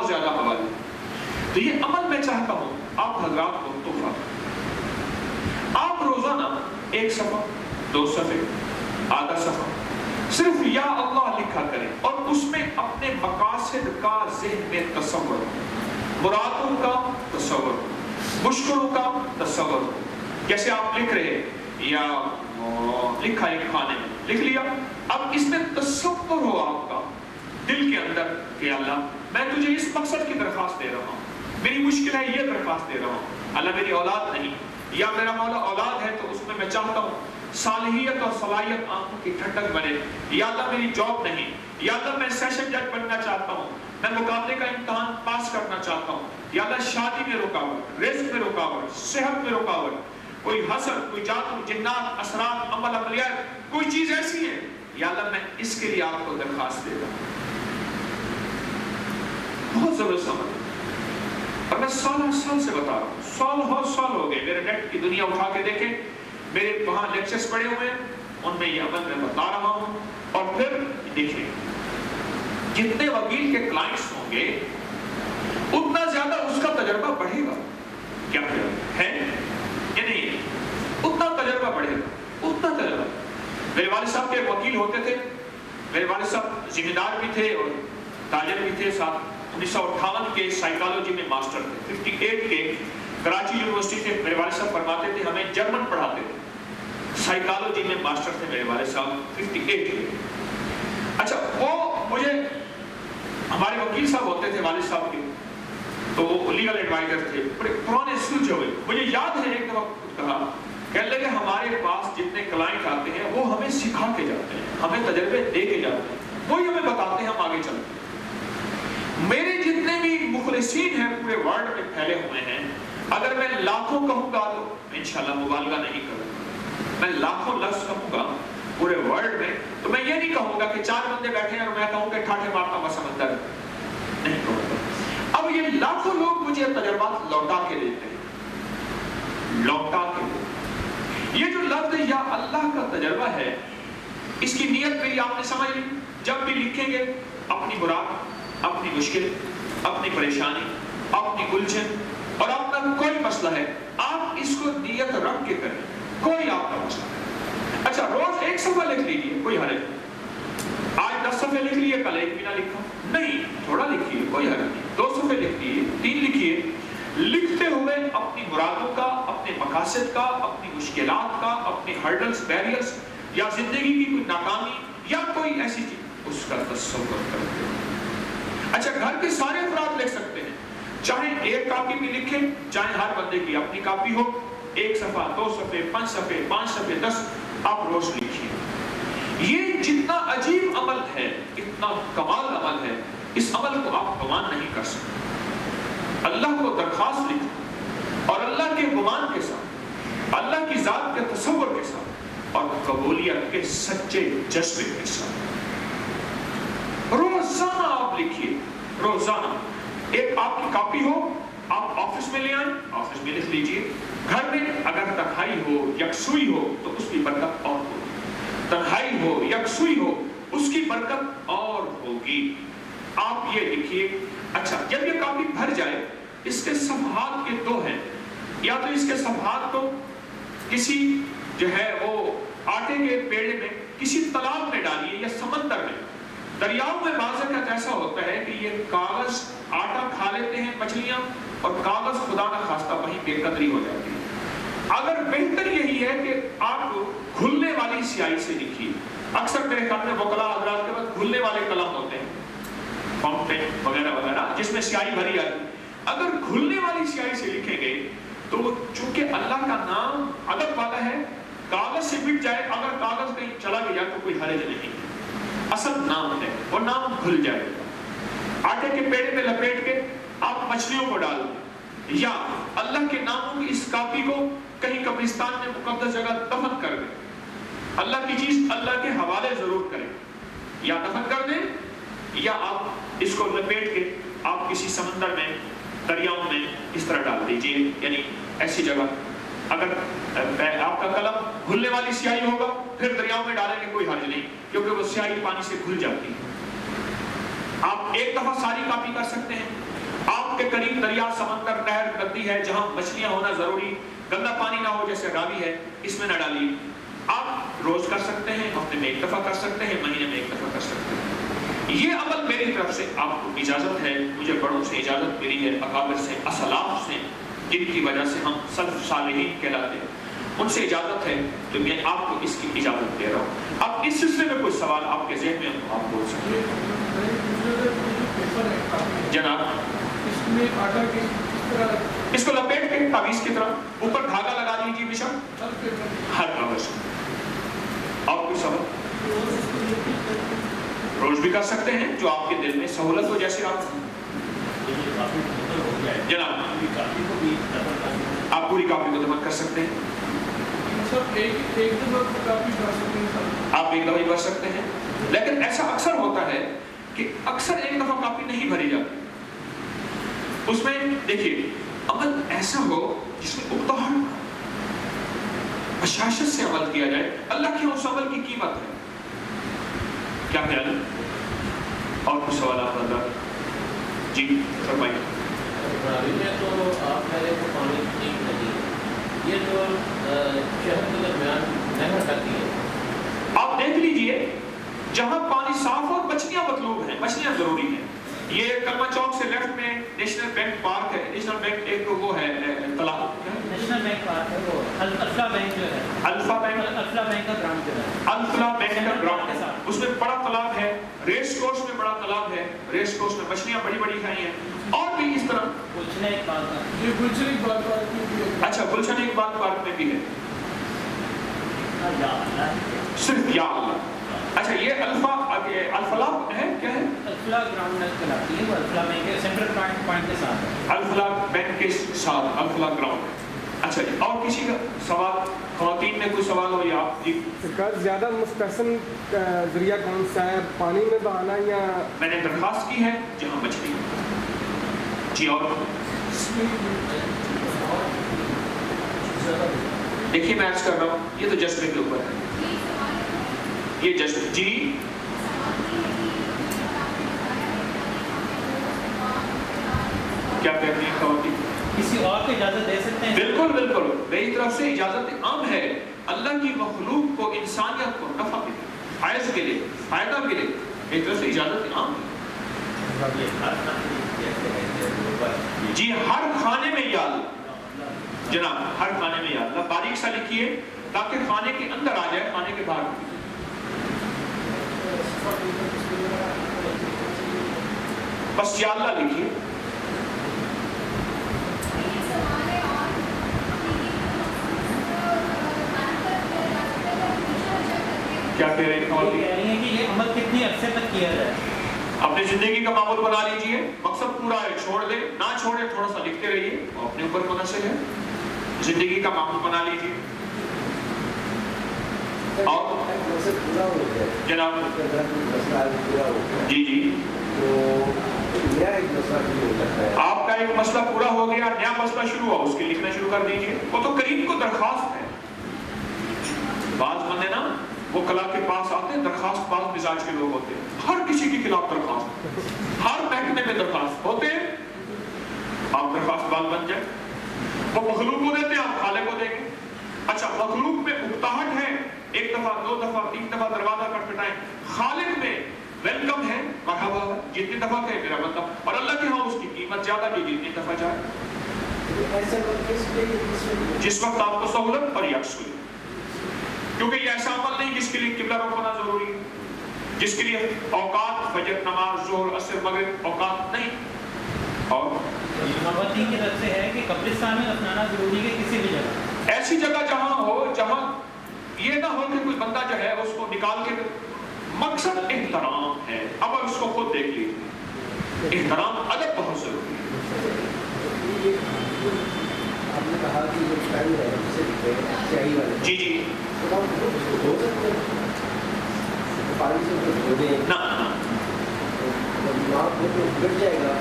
زیادہ حوالے. تو یہ عمل میں چاہتا ہوں آپ حضرات کو تحفہ، آپ روز روزانہ 1 صفحہ 2 صفحے آدھا صفحہ صرف یا اللہ لکھا کریں اور اس میں اپنے مقاصد کا ذہن میں تصور، مرادوں کا تصور، مشکلوں کا تصور. جیسے آپ لکھ رہے یا لکھا ایک کھانے میں لکھ لیا، اب اس میں تصور ہو آپ کا دل کے اندر کہ اللہ میں تجھے اس مقصد کی درخواست دے رہا ہوں، میری مشکل ہے یہ درخواست دے رہا ہوں، اللہ میری اولاد نہیں، یا میرا مولا اولاد ہے تو اس میں چاہتا ہوں صالحیت اور صلاحیت آنکھوں کی ٹھنڈک بنے، یا اللہ میری جاب نہیں، یا اللہ میں سیشن جج بننا چاہتا ہوں، میں مقابلے کا امتحان پاس کرنا چاہتا ہوں، یا اللہ شادی میں رکاوٹ، رزق میں رکاوٹ، صحت میں رکاوٹ، کوئی حسد، کوئی جادو، جنات، اسرار، عمل عملیات، کوئی چیز ایسی ہے، یا اللہ میں اس کے لیے آپ کو درخواست دے رہا ہوں. بہت زبردست عمل، اور میں سال سے بتا رہا ہوں، سال ہو گئے میرے نیٹ کی دنیا اٹھا کے دیکھیں، میرے وہاں لیکچرز پڑے ہوئے ہیں، ان میں یہ عمل میں بتا رہا ہوں. اور پھر دیکھیں جتنے وکیل کے کلائنٹس ہوں گے اتنا زیادہ اس کا تجربہ بڑھے گا. کیا ہے یا نہیں؟ اتنا تجربہ بڑھے گا، اتنا تجربہ. میرے والد صاحب کے وکیل ہوتے تھے، میرے والد صاحب ذمہ دار بھی تھے اور تاجر بھی تھے، ساتھ 1958 کے سائیکالوجی میں ماسٹر تھے، 58 کے کراچی یونیورسٹی سے میرے والد صاحب فرماتے تھے، ہمیں جرمن پڑھاتے تھے، سائیکالوجی میں ماسٹر تھے میرے والد صاحب 58 کے. اچھا وہ مجھے ہمارے وکیل صاحب ہوتے تھے والد صاحب کے، تو وہ لیگل ایڈوائزر تھے، بڑے پرانے سوچے ہوئے. مجھے یاد ہے ایک دفعہ کہا کہنے لگے ہمارے پاس جتنے کلائنٹ آتے ہیں وہ ہمیں سکھا کے جاتے ہیں، ہمیں تجربے دے کے جاتے ہیں، وہی ہمیں بتاتے ہیں، ہم آگے چلتے ہیں. میرے جتنے بھی مخلصین ہیں پورے ورلڈ میں پھیلے ہوئے ہیں، اگر میں لاکھوں کہوں گا تو انشاءاللہ مبالغہ نہیں کروں گا، میں لاکھوں لفظ کہوں گا پورے ورلڈ میں تو میں یہ نہیں کہوں گا کہ 4 بندے بیٹھے ہیں اور میں کہوں کہ ٹھاٹھے مارتا ہوا سمندر نہیں کہوں گا. اب یہ لاکھوں لوگ مجھے تجربات لوٹا کے دیتے ہیں، لوٹا کے دیتے. یہ جو لفظ یا اللہ کا تجربہ ہے، اس کی نیت میری آپ نے سمجھ لی. جب بھی لکھیں گے اپنی مراد، اپنی مشکل، اپنی پریشانی، اپنی الجھن اور اپنا کوئی مسئلہ ہے، آپ اس کو نیت رکھ کے کریں، کوئی آپ کا مسئلہ ہے. اچھا روز 1 صفحہ لکھ لیجیے، کوئی حرج نہیں. آج 10 صفحے لکھ لیے، کل 1 بھی نہ لکھا، نہیں تھوڑا لکھیے، کوئی حرج نہیں. 2 صفحے لکھ لیے، 3 لکھیے. لکھتے ہوئے اپنی مرادوں کا، اپنے مقاصد کا، اپنی مشکلات کا، اپنی ہرڈلز، بیریئرز یا زندگی کی کوئی ناکامی یا کوئی ایسی چیز، اس کا تصور کرتے ہیں. اچھا گھر کے سارے افراد لکھ سکتے ہیں، چاہے 1 کاپی بھی لکھیں، چاہے ہر بندے کی اپنی کاپی ہو، 1 صفحہ، 2 صفحے، 5 صفحے، 5 صفحے، 10 آپ روز لکھیے. یہ جتنا عجیب عمل ہے، اتنا کمال عمل ہے، اس عمل کو آپ گمان نہیں کر سکتے. اللہ کو درخواست لکھو اور اللہ کے گمان کے ساتھ، اللہ کی ذات کے تصور کے ساتھ اور قبولیت کے سچے جذبے کے ساتھ روزانہ آپ لکھیے. روزانہ ایک آپ کی کاپی ہو، آپ آفس میں لے آئیں، آفس میں لکھ لیجئے. گھر میں اگر تنہائی ہو، یکسوئی ہو تو اس کی برکت اور ہوگی. تنہائی ہو، یکسوئی ہو، اس کی برکت اور ہوگی. آپ یہ لکھیے. اچھا جب یہ کاپی بھر جائے، اس کے صفحات کے 2 ہیں، یا تو اس کے صفحات کو کسی جو ہے وہ آٹے کے پیڑے میں، کسی تالاب میں ڈالیے یا سمندر میں. دریاؤں میں بعض کا ایسا ہوتا ہے کہ یہ کاغذ آٹا کھا لیتے ہیں مچھلیاں، اور کاغذ خدا نہ خواستہ وہیں بے قدری ہو جاتی ہے. اگر بہتر یہی ہے کہ آپ گھلنے والی سیاہی سے لکھیے. اکثر میرے خیال میں وکلا حضرات کے پاس گھلنے والے قلم ہوتے ہیں، فاؤنٹین وغیرہ وغیرہ، جس میں سیاہی بھری آتی. اگر گھلنے والی سیاہی سے لکھیں گے تو چونکہ اللہ کا نام ادب والا ہے، کاغذ سے مٹ جائے، اگر کاغذ کہیں چلا گیا تو کوئی حرج نہیں. اصل نام ہے، وہ نام گھل جائے گا. آٹے کے پیڑے میں لپیٹ کے آپ مچھلیوں کو ڈال دیں، یا اللہ کے ناموں کی اس کاپی کو کہیں قبرستان میں مقدس جگہ دفن کر دیں. اللہ کی چیز اللہ کے حوالے ضرور کریں، یا دفن کر دیں یا آپ اس کو لپیٹ کے آپ کسی سمندر میں، دریاؤں میں اس طرح ڈال دیجئے. یعنی ایسی جگہ اگر آپ کا قلم گھلنے والی سیاہی ہوگا پھر دریاؤں میں ڈالیں گے کوئی حرج نہیں، کیونکہ وہ سیاہی پانی سے گھل جاتی ہے. آپ ایک دفعہ ساری کاپی کر سکتے ہیں. آپ کے قریب دریا، سمندر، نہر، ندی ہے جہاں مچھلیاں ہونا ضروری، گندا پانی نہ ہو، جیسے راوی ہے اس میں نہ ڈالیے. آپ روز کر سکتے ہیں، ہفتے میں ایک دفعہ کر سکتے ہیں، مہینے میں ایک دفعہ کر سکتے ہیں. یہ عمل میری طرف سے آپ کو اجازت ہے، مجھے بڑوں سے اجازت ملی ہے، اکابر سے، اسلاف سے، جن کی وجہ سے ہم سلف صالحین کہلاتے ہیں، ان سے اجازت ہے، تو میں آپ کو اس کی اجازت دے رہا ہوں. اب اس سلسلے میں کوئی سوال آپ کے ذہن میں آپ بول سکتے ہیں. جناب اس کو لپیٹ کے تعویذ کی طرح اوپر دھاگا لگا دیجیے بے شک ہر کور سے. اور کوئی سوال؟ روز بھی کر سکتے ہیں، جو آپ کے دل میں سہولت ہو، جیسے آپ جناب آپ پوری کاپی کو دفن کر سکتے ہیں. آپ ایک دفعہ ہی بھر سکتے ہیں، لیکن ایسا اکثر ہوتا ہے کہ اکثر ایک دفعہ کاپی نہیں بھری جاتی. اس میں دیکھیے عمل ایسا ہو جس میں اکتاہٹ بشاشت سے عمل کیا جائے، اللہ کے اس عمل کی قیمت ہے. کیا خیال ہے؟ اور کچھ سوالات حضرات؟ جی فرمائیے. تو آپ میرے کو پانی ٹھیک نہیں، یہ جو شہر کے درمیان نہر کرتی ہے، آپ دیکھ لیجئے جہاں پانی صاف اور مچھلیاں مطلوب ہیں، مچھلیاں ضروری ہیں. یہ کلمہ چوک سے لیفٹ میں نیشنل بینک پارک ہے. نیشنل بینک ایک وہ ہے تالاب، نیشنل بینک پارک ہے، وہ الفلا بینک جو ہے، الفا بینک، الفلا بینک کا گراؤنڈ جو ہے، الفلا بینک کا گراؤنڈ، اس میں بڑا تالاب ہے. ریس کورس میں بڑا تالاب ہے، ریس کورس میں مچھلیاں بڑی بڑی کھائی ہیں. اور بھی اس طرح گلشن اقبال کا، یہ گلشن اقبال پارک میں بھی ہے. اچھا گلشن اقبال پارک میں بھی ہے. یا اللہ، صرف یا اللہ. اچھا یہ الفلا ہے، کیا ہے؟ الفلا گراؤنڈ میں کہلاتی ہے، وہ الفلا بینک کے سینٹرل پوائنٹ کے ساتھ ہے، الفلا بینک کے ساتھ الفلا گراؤنڈ. اچھا جی، اور کسی کا سوال؟ خواتین میں کوئی سوال ہو یا آپ؟ جی سرکار زیادہ مستحسن ذریعہ کون سا ہے، پانی میں بہانا یا؟ میں نے درخواست کی ہے جہاں مچھلی. جی اور دیکھیے میں عرض کر رہا ہوں، یہ تو جذبے کے اوپر ہے، یہ جذبے. جی کیا کہتے ہیں خواتین؟ کسی اور کو اجازت دے سکتے ہیں؟ بالکل بالکل، میری طرف سے اجازت عام ہے. اللہ کی مخلوق کو، انسانیت کو نفع کے لیے، فائز کے لیے، فائدہ کے لیے میری طرف سے اجازت عام ہے. جی ہر کھانے میں یا اللہ، جناب ہر کھانے میں یا اللہ باریک سا لکھیے تاکہ کھانے کے اندر آ جائے، کھانے کے باہر. بس یا اللہ لکھیے. کیا کہہ رہے ہیں کہ یہ عمل کتنی عرصے تک کیا جائے؟ اپنی زندگی کا معمول بنا لیجئے، مقصد پورا ہے، چھوڑ دے نہ چھوڑے، تھوڑا سا لکھتے رہیے، اور اپنے اوپر منحصر ہے. زندگی کا معمول بنا لیجئے. اور جناب جی جی آپ کا ایک مسئلہ پورا ہو گیا، نیا مسئلہ شروع ہوا، اس کے لکھنا شروع کر دیجئے. وہ تو کریم کو درخواست ہے. بعض بندے نا وہ کلا کے پاس آتے ہیں، درخواست باز مزاج کے لوگ ہوتے ہیں، ہر کسی کے خلاف درخواست، ہر محکمے میں درخواست ہوتے ہیں. آپ درخواست باز بن جائیں. وہ مخلوق کو دیتے ہیں، آپ خالق کو دیں گے. اچھا مخلوق میں اکتاہٹ ہے، ایک دفعہ، دو دفعہ، تین دفعہ دروازہ کھٹکھٹائیں. خالق میں ویلکم ہے، مرحبا ہے، جتنی دفعہ کہے میرا مطلب. اور اللہ کے ہاں اس کی قیمت زیادہ کی، جتنی دفعہ جائے. جس وقت آپ کو سہولت اور یکس ہوئی، کیونکہ یہ ایسا عمل نہیں جس کے لیے قبلہ رخ ہونا ضروری ہے، جس کے لیے اوقات فجر، نماز، ظہر، عصر، مغرب اوقات نہیں. اور خواتین کی طرف سے ہے کہ قبرستان میں دفنانا ضروری ہے، کسی بھی جگہ، ایسی جگہ جہاں ہو، جہاں یہ نہ ہو کہ کوئی بندہ جو ہے اس کو نکال کے. مقصد احترام ہے. اب اس کو خود دیکھ لیجیے، احترام ادب بہت ضروری ہے. آپ نے کہا کہ جو پین ہے اسے لکھے سیاہی والے، جی جی ہو سکتے ہیں پانی سے دھو دیں نہ گٹ جائے گا،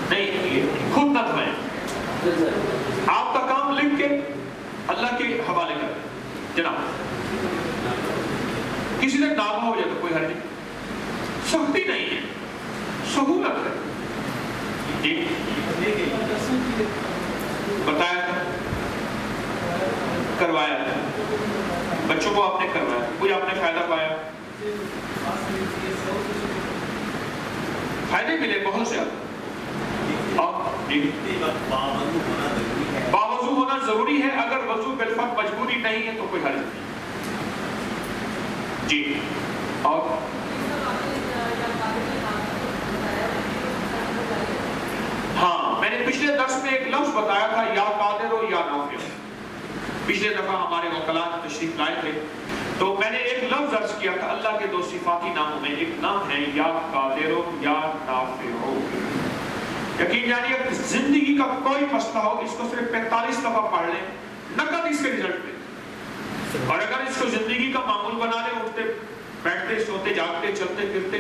نہیں، خود نہ دھوئیں. آپ کا کام لکھ کے اللہ کے حوالے کر دیں. جناب کسی سے نامہ ہو جائے تو کوئی حرج نہیں، سختی نہیں ہے، سہولت ہے. جی بتایا تھا کروایا ہے، بچوں کو آپ نے کروایا، کوئی آپ نے فائدہ پایا؟ فائدے ملے بہت زیادہ۔ اور جی باوضو ہونا ضروری ہے، اگر وضو بالفرض مجبوری نہیں ہے تو کوئی حرج نہیں۔ جی اور ہاں، میں نے پچھلے درس میں ایک لفظ بتایا تھا، یا قادر ہو یا نافع ہو۔ پچھلے دفعہ ہمارے وکلاء تشریف لائے تھے تو میں نے ایک لفظ عرض کیا تھا، اللہ کے دو صفاتی ناموں میں ایک نام ہے یا قادر ہو یا نافع ہو۔ یقین جانیے زندگی کا کوئی مسئلہ ہو، اس کو صرف 45 دفعہ پڑھ لیں، نقد اس کے رزلٹ میں، اور اگر اس کو زندگی کا معمول بنا لیں، اٹھتے بیٹھتے سوتے جاگتے چلتے پھرتے،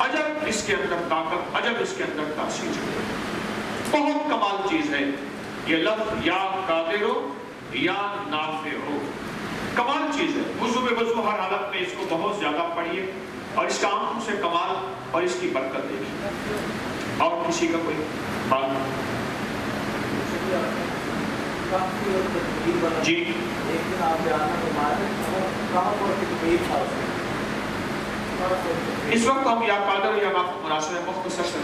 عجب اس کے اندر طاقت، عجب اس کے اندر تاثیر ہے۔ بہت کمال چیز ہے یہ لفظ یا قادر ہو یا نافع ہو، کمال چیز ہے۔ وضو میں وضو ہر حالت میں اس کو بہت زیادہ پڑھیے، اور اس کا آنکھوں سے کمال اور اس کی برکت دیکھیے۔ اور کسی کا کوئی بات؟ جی اس وقت ہم یا قادر یا نافع مناسب ہے، مختصر سے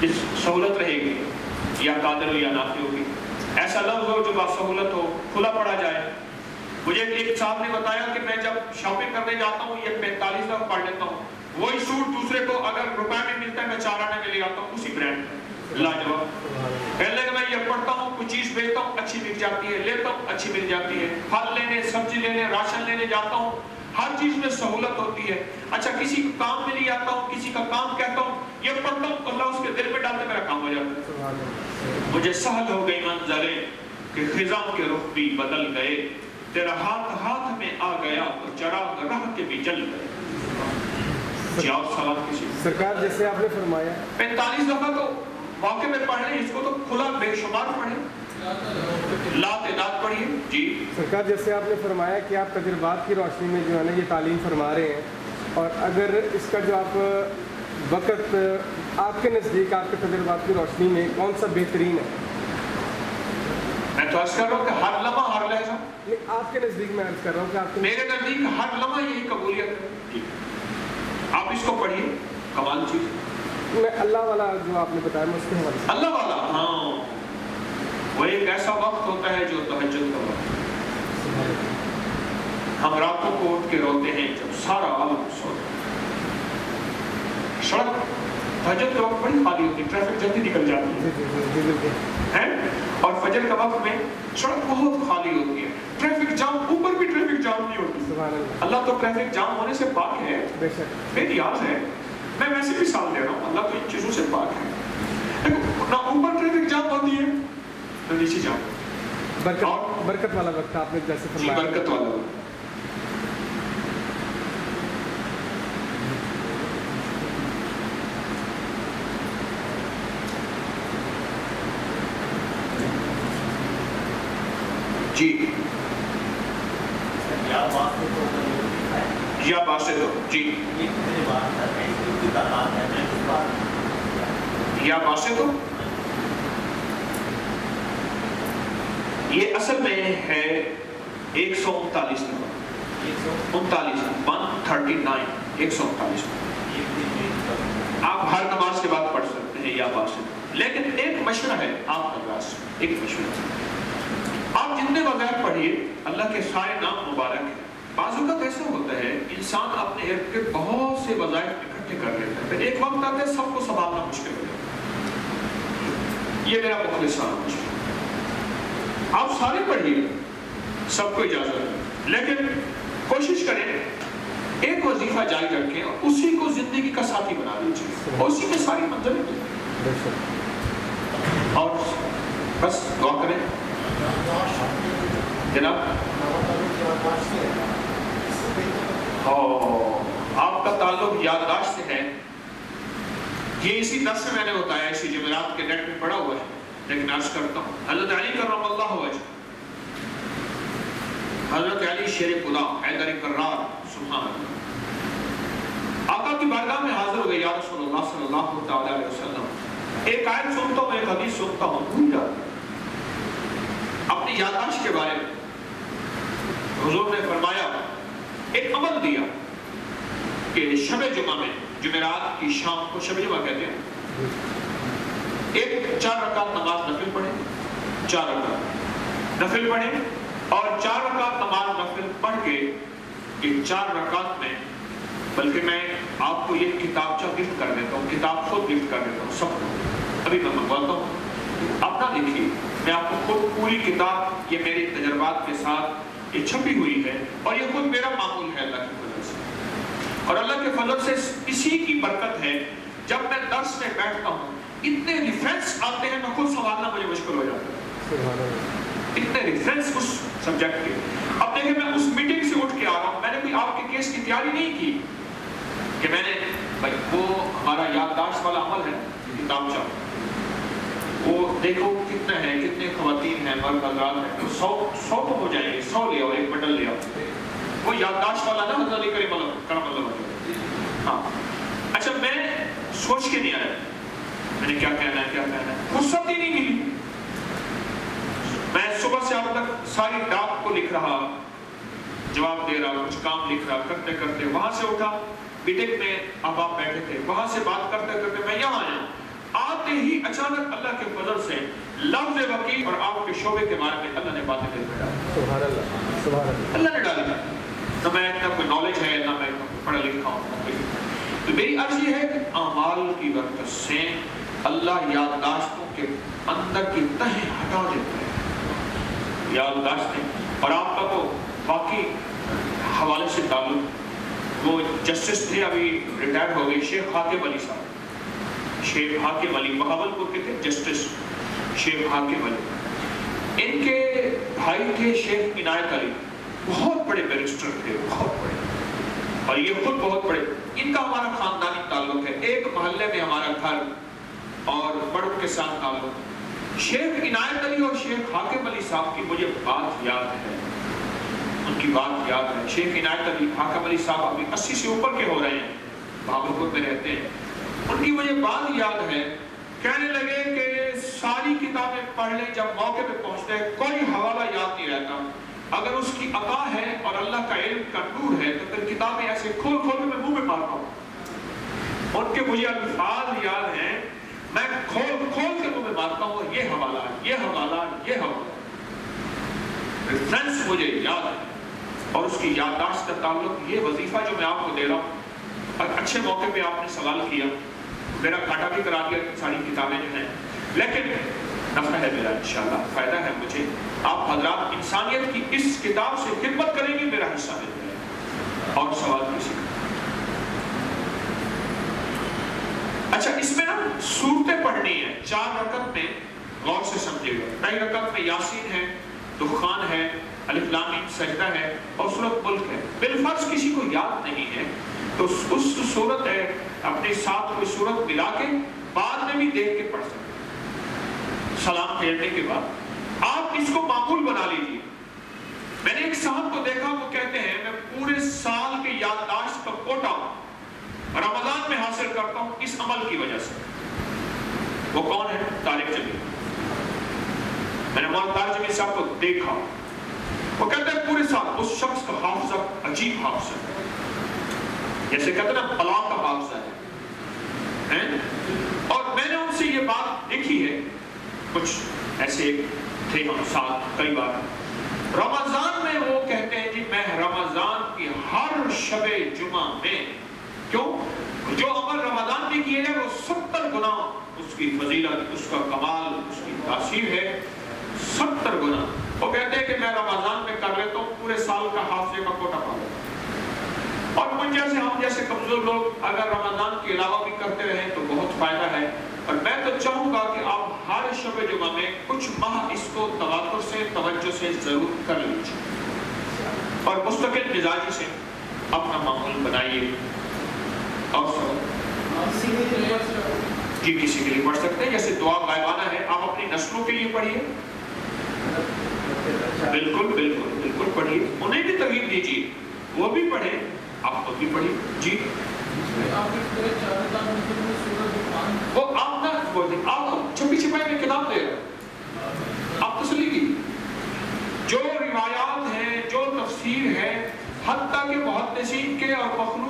جس سہولت رہے گی یا قادر یا نافع ہوگی، ایسا لفظ ہو جو باسہولت ہو، کھلا پڑا جائے۔ مجھے ایک صاحب نے بتایا کہ میں جب شاپنگ کرنے جاتا ہوں یہ 45 دفعہ پڑھ لیتا ہوں، وہی سوٹ دوسرے کو اگر روپے میں ملتا ہے میں 4 آنے میں لے آتا ہوں، اسی برانڈ، لاجواب۔ پہلے کہ میں یہ پڑھتا ہوں، کچھ چیز بیچتا ہوں اچھی مل جاتی ہے، لیتا ہوں اچھی مل جاتی ہے، پھل لینے سبزی لینے راشن لینے جاتا ہوں، ہر چیز میں سہولت ہوتی ہے۔ اچھا کسی کا کام میں لے آتا ہوں، کسی کا کام کہتا ہوں، یہ پڑھتا ہوں، اللہ اس کے دل میں ڈالتے میرا کام ہو جاتا ہے۔ مجھے سہل ہو گئی منظریں کہ خزاں کے رخ بھی بدل گئے، تیرا ہاتھ ہاتھ میں آ گیا تو چراغ راہ کے بھی جل گئے۔ جی اور سوال کسی؟ سرکار جیسے آپ نے فرمایا 45 دفعہ تو واقع میں پڑھ لیں، اس کو تو کھلا بے شمار پڑھیں، لا تعداد پڑھیے۔ جی سرکار جیسے آپ نے فرمایا کہ آپ تجربات کی روشنی میں جو ہے نا یہ تعلیم فرما رہے ہیں، اور اگر اس کا جو آپ وقت آپ کے نزدیک آپ کے تجربات کی روشنی میں کون سا بہترین ہے؟ میں تو عرض کر رہا ہوں کہ ہر لمحہ ہر لہجہ، نہیں آپ کے نزدیک میں عرض کر رہا ہوں کہ آپ کے میرے نزدیک ہر لمحہ یہی قبولیت ہے۔ جی آپ اس کو پڑھیے، کمال چیز۔ میں اللہ والا جو آپ نے بتایا میں اس کے حوالے سے اللہ والا، ہاں وہ ایک ایسا وقت ہوتا ہے جو تہجد کا وقت ہے۔ ہم راتوں کو اٹھ کے روتے ہیں جب سارا عالم سوتا ہے۔ سڑک تہجد کے وقت بڑی خالی ہوتی ہے، ٹریفک جلدی نکل جاتی ہے، اور فجر کے وقت میں سڑک بہت خالی ہوتی ہے، ٹریفک جام، اوپر بھی ٹریفک جام نہیں ہوتی۔ سبحان اللہ، اللہ تو ٹریفک جام ہونے سے پاک ہے، بے شک میری یاد ہے، میں ویسے بھی ساتھ دے رہا ہوں، اللہ تو ان چیزوں سے پاک ہے۔ نہ اوپر ٹریفک جام ہوتی ہے نہ نیچے جام، برکت والا وقت آپ نے جیسے جی فرمایا۔ برکت والا۔ جی یا باسط ہو، جی یا باسط ہو، یہ اصل میں ہے 139 نمبر، 139 آپ ہر نماز کے بعد پڑھ سکتے ہیں یا باسط۔ لیکن ایک مشورہ ہے آپ حضرات، ایک مشورہ، آپ جتنے وظائف پڑھیے اللہ کے سارے نام مبارک ہیں۔ بعض اوقات ایسا ہوتا ہے انسان اپنے ارد گرد بہت سے وظائف اکٹھے کر لیتا ہے، پھر ایک وقت آتا ہے سب کو سنبھالنا مشکل ہو جاتا ہے۔ یہ میرا مخلصانہ مشورہ، آپ سارے پڑھیے، سب کو اجازت ہے، لیکن کوشش کریں ایک وظیفہ جاری رکھیں اور اسی کو زندگی کا ساتھی بنا لیجیے، اور اسی میں ساری منزلیں دیں، اور بس دعا کریں جناب۔ آپ کا تعلق یادداشت سے ہے، یہ اسی درس سے میں نے بتایا، اسی جمعرات کے نیٹ میں پڑا ہوا ہے، لیکن عرض کرتا ہوں حضرت علی کرم اللہ وجہ، حضرت علی شیر خدا حیدر کرار سبحان اللہ، آقا کی بارگاہ میں حاضر ہو گئے، یا رسول اللہ صلی اللہ تعالی علیہ وسلم، ایک آیت سنتا ہوں، ایک حدیث سنتا ہوں، بھول جاتا ہوں، اپنی یادداشت کے بارے میں حضور نے فرمایا، ایک عمل دیا کہ شب جمعہ میں، جمعرات کی شام کو شب جمعہ کہتے ہیں، ایک 4 رکعت نماز نفل پڑھیں، 4 رکعت نفل پڑھیں، اور 4 رکعت نماز نفل پڑھ کے یہ 4 رکعت میں، بلکہ میں آپ کو یہ کتابچہ گفٹ کر دیتا ہوں، کتاب خود گفٹ کر دیتا ہوں سب کو، ابھی میں منگواتا ہوں، اپنا دیکھیے، میں آپ کو خود پوری کتاب، یہ میرے تجربات کے ساتھ یہ چھپی ہوئی ہے، اور یہ خود میرا معمول ہے اللہ کی فضل سے، اور اللہ کے فضل سے اسی کی برکت ہے، جب میں درس میں بیٹھتا ہوں اتنے ریفرنس آتے ہیں، میں خود سنبھالنا مجھے مشکل ہو جاتا ہے، اتنے ریفرنس اس سبجیکٹ کے۔ اب دیکھیں میں اس میٹنگ سے اٹھ کے آ رہا ہوں، میں نے کوئی آپ کے کیس کی تیاری نہیں کی کہ میں نے بھائی وہ ہمارا یادداشت والا عمل ہے کتابچہ، وہ دیکھو کتنے ہیں، کتنے خواتین ہیں، مرد حضرات ہیں، 100 تو ہو جائیں گے، 100 لے آؤ، ایک بنڈل لے آؤ، وہ یادداشت والا نا حضرت علی کریم اللہ، ہاں اچھا میں سوچ کے نہیں آیا میں نے کیا کہنا ہے، کیا کہنا ہے، فرصت ہی نہیں ملی، میں صبح سے اب تک ساری ڈاک کو لکھ رہا، جواب دے رہا، کچھ کام لکھ رہا، کرتے کرتے وہاں سے اٹھا، میٹنگ میں اب آپ بیٹھے تھے، وہاں سے بات کرتے کرتے میں یہاں آیا، آتے ہی اچانک اللہ کے فضل سے لفظ وکیل اور آپ کے شعبے کے بارے میں اللہ نے باتیں دل میں ڈالی، سبحان اللہ، سبحان اللہ، اللہ نے ڈالی، نہ میں اتنا کوئی نالج ہے، نہ میں پڑھا لکھا ہوں، تو میری عرض یہ ہے کہ اعمال کی برکت سے اللہ یادداشتوں کے اندر کی تہ ہٹا دیتا ہے، یادداشتیں، اور آپ کا تو واقعی حوالے سے تعلق، وہ جسٹس تھے ابھی ریٹائر ہو گئے، شیخ حاکم علی صاحب، شیخ حاکم علی بہاولپور کے تھے جسٹس شیخ حاکم علی، ان کے بھائی تھے شیخ عنایت علی، بہت بڑے بیرسٹر تھے، بہت بڑے، اور یہ خود بہت بڑے، ان کا ہمارا خاندانی تعلق ہے، ایک محلے میں ہمارا گھر اور بڑوں کے ساتھ تعلق، شیخ عنایت علی اور شیخ حاکم علی صاحب کی مجھے بات یاد ہے، ان کی بات یاد ہے، شیخ عنایت علی، حاکم علی صاحب ابھی 80 سے اوپر کے ہو رہے ہیں، بہاولپور میں رہتے ہیں، ان کی مجھے بات یاد ہے، کہنے لگے کہ ساری کتابیں پڑھ لیں، جب موقع پہ پہنچتے ہیں کوئی حوالہ یاد نہیں رہتا، اگر اس کی عطا ہے اور اللہ کا علم کا نور ہے تو پھر کتابیں ایسے کھول کھول کے میں منہ میں مارتا ہوں، ان کے مجھے الفاظ یاد ہیں، میں کھول کھول کے منہ میں مارتا ہوں، یہ حوالہ، یہ حوالہ، یہ حوالہ، ریفرنس مجھے یاد ہے، اور اس کی یادداشت کا تعلق، یہ وظیفہ جو میں آپ کو دے رہا ہوں، اور اچھے موقع پہ آپ نے سوال کیا، میرا گھاٹا بھی کرا دیا ساری کتابیں جو ہیں، لیکن نفع ہے میرا انشاءاللہ، فائدہ ہے مجھے، آپ حضرات انسانیت کی اس کتاب سے خدمت کریں گے، میرا حصہ مل جائے گا، اور سوال کسی کا؟ اچھا اس میں نا سورتیں پڑھنی ہیں، 4 رکعت میں، غور سے سمجھے گا، پہلی رکعت میں یاسین ہے، دخان ہے، الف لام میم سجدہ ہے، اور سورۃ ملک ہے، بالفرض کسی کو یاد نہیں ہے تو اس سورت ہے اپنے ساتھ کوئی سورت ملا کے بعد میں بھی دیکھ کے پڑھ سکتے ہیں، سلام پھیرنے کے بعد آپ اس کو معمول بنا لیجیے۔ میں نے ایک صاحب کو دیکھا، وہ کہتے ہیں میں پورے سال کے یادداشت کا کوٹا رمضان میں حاصل کرتا ہوں اس عمل کی وجہ سے۔ وہ کون ہے؟ طارق جمیل۔ میں نے مولانا طارق جمیل صاحب کو دیکھا، وہ کہتے ہیں پورے سال اس شخص کا حافظہ عجیب حافظہ ہے، جیسے کہتے ہیں نا بلا کا حافظہ ہے، اور میں نے ان سے یہ بات دیکھی ہے، کچھ ایسے تھے ہم ساتھ کئی بار، رمضان میں وہ کہتے ہیں جی میں رمضان کی ہر شب جمعہ میں، کیوں؟ جو عمل رمضان میں کیے جائے وہ 70 گنا اس کی فضیلت، اس کا کمال، اس کی تاثیر ہے، 70 گنا۔ وہ کہتے ہیں کہ میں رمضان میں کر لیتا ہوں، پورے سال کا حافظے کا کوٹا پا لیتا ہوں، اور مجھ جیسے ہم جیسے کمزور لوگ اگر رمضان کے علاوہ بھی کرتے رہیں تو بہت فائدہ ہے، اور میں تو چاہوں گا کہ آپ ہر شب جمعہ میں کچھ ماہ اس کو تواتر سے، توجہ سے ضرور کر لیجیے، اور مستقل مزاجی سے اپنا معمول بنائیے۔ اور جی کسی کے لیے پڑھ سکتے ہیں، جیسے دعا غائبانہ ہے، آپ اپنی نسلوں کے لیے پڑھیے، بالکل بالکل بالکل پڑھیے، انہیں بھی ترغیب دیجیے، وہ بھی پڑھیں، آپ خود بھی پڑھیے۔ جی وہ آپ نہ آپ چھپی چھپائی میں کتاب دے رہے ہیں، آپ تسلی کی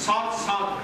7-7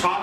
7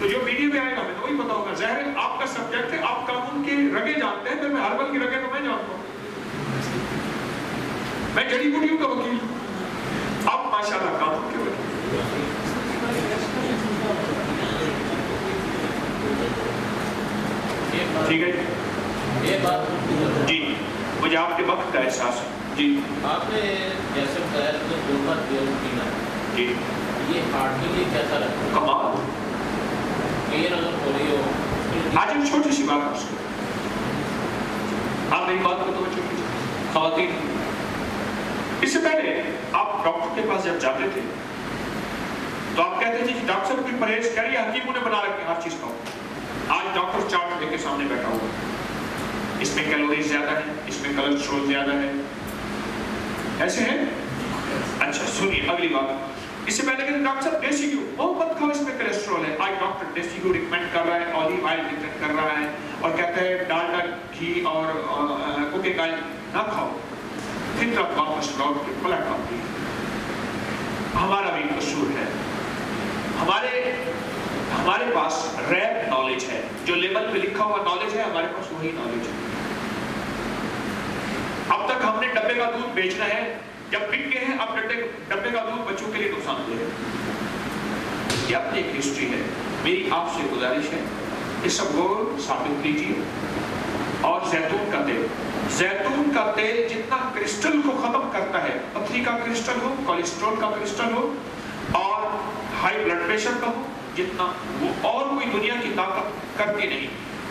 تو جو ویڈیو میں آئے گا میں تو وہی پتا ہوگا. ظاہر آپ کا سبجیکٹ ہے, آپ قانون کے رگے جانتے ہیں, پھر میں ہربل کی رگے تو میں جانتا ہوں, میں جڑی بوٹیوں کا وکیل ہوں, آپ ماشاءاللہ قانون کے وکیل. ٹھیک ہے یہ بات جی, مجھے آپ کے وقت کا احساس ہے. جی آپ نے جیسے بتایا کہ دونوں دیو پینا جی, یہ ہارٹ کے لیے کیسا رکھتا ہے؟ کمال. پین اگر ہو رہی ہو, آج ایک چھوٹی سی بات آپ سے, آپ میری بات کو توجہ کیجیے. خواتین, اس سے پہلے آپ ڈاکٹر کے پاس جب جاتے تھے تو آپ کہتے تھے کہ ڈاکٹر صاحب کوئی پرہیز کریے, حکیموں نے بنا رکھے ہر چیز کا. آج ڈاکٹر چارٹ لے کے سامنے بیٹھا ہوا, اس میں کیلوریز زیادہ ہے, اس میں کولیسٹرول زیادہ ہے, ایسے ہیں. اچھا سنیے اگلی بات, اس سے پہلے کہ ڈاکٹر صاحب دیسی گھیو وہ مت کھاؤ, اس میں کولیسٹرول ہے. آج ڈاکٹر دیسی گھیو ریکمینڈ کر رہا ہے, اولیو آئل ریکمینڈ کر رہا ہے, اور کہتا ہے ڈالڈا گھی اور کوکنگ آئل نہ کھاؤ. فطرت واپس لوٹ کے پلٹ آتی ہے. ہمارا بھی قصور ہے, ہمارے پاس ریپ نالج ہے, جو لیبل پہ لکھا ہوا نالج ہے ہمارے پاس وہی نالج ہے. اب تک ہم نے ڈبے کا دودھ بیچنا ہے, جب بک گئے ہیں اب ڈبے کا دودھ بچوں کے لیے نقصان دہ ہے. یہ اپنی ایک ہسٹری ہے. میری آپ سے گزارش ہے یہ سب غور ثابت کیجیے. اور زیتون کا تیل جتنا کرسٹل کو ختم کرتا ہے, پتھری کا کرسٹل ہو, کولیسٹرول کا کرسٹل ہو, اور ہائی بلڈ پریشر کا ہو, جتنا وہ اور کوئی دنیا کی طاقت کرتی نہیں.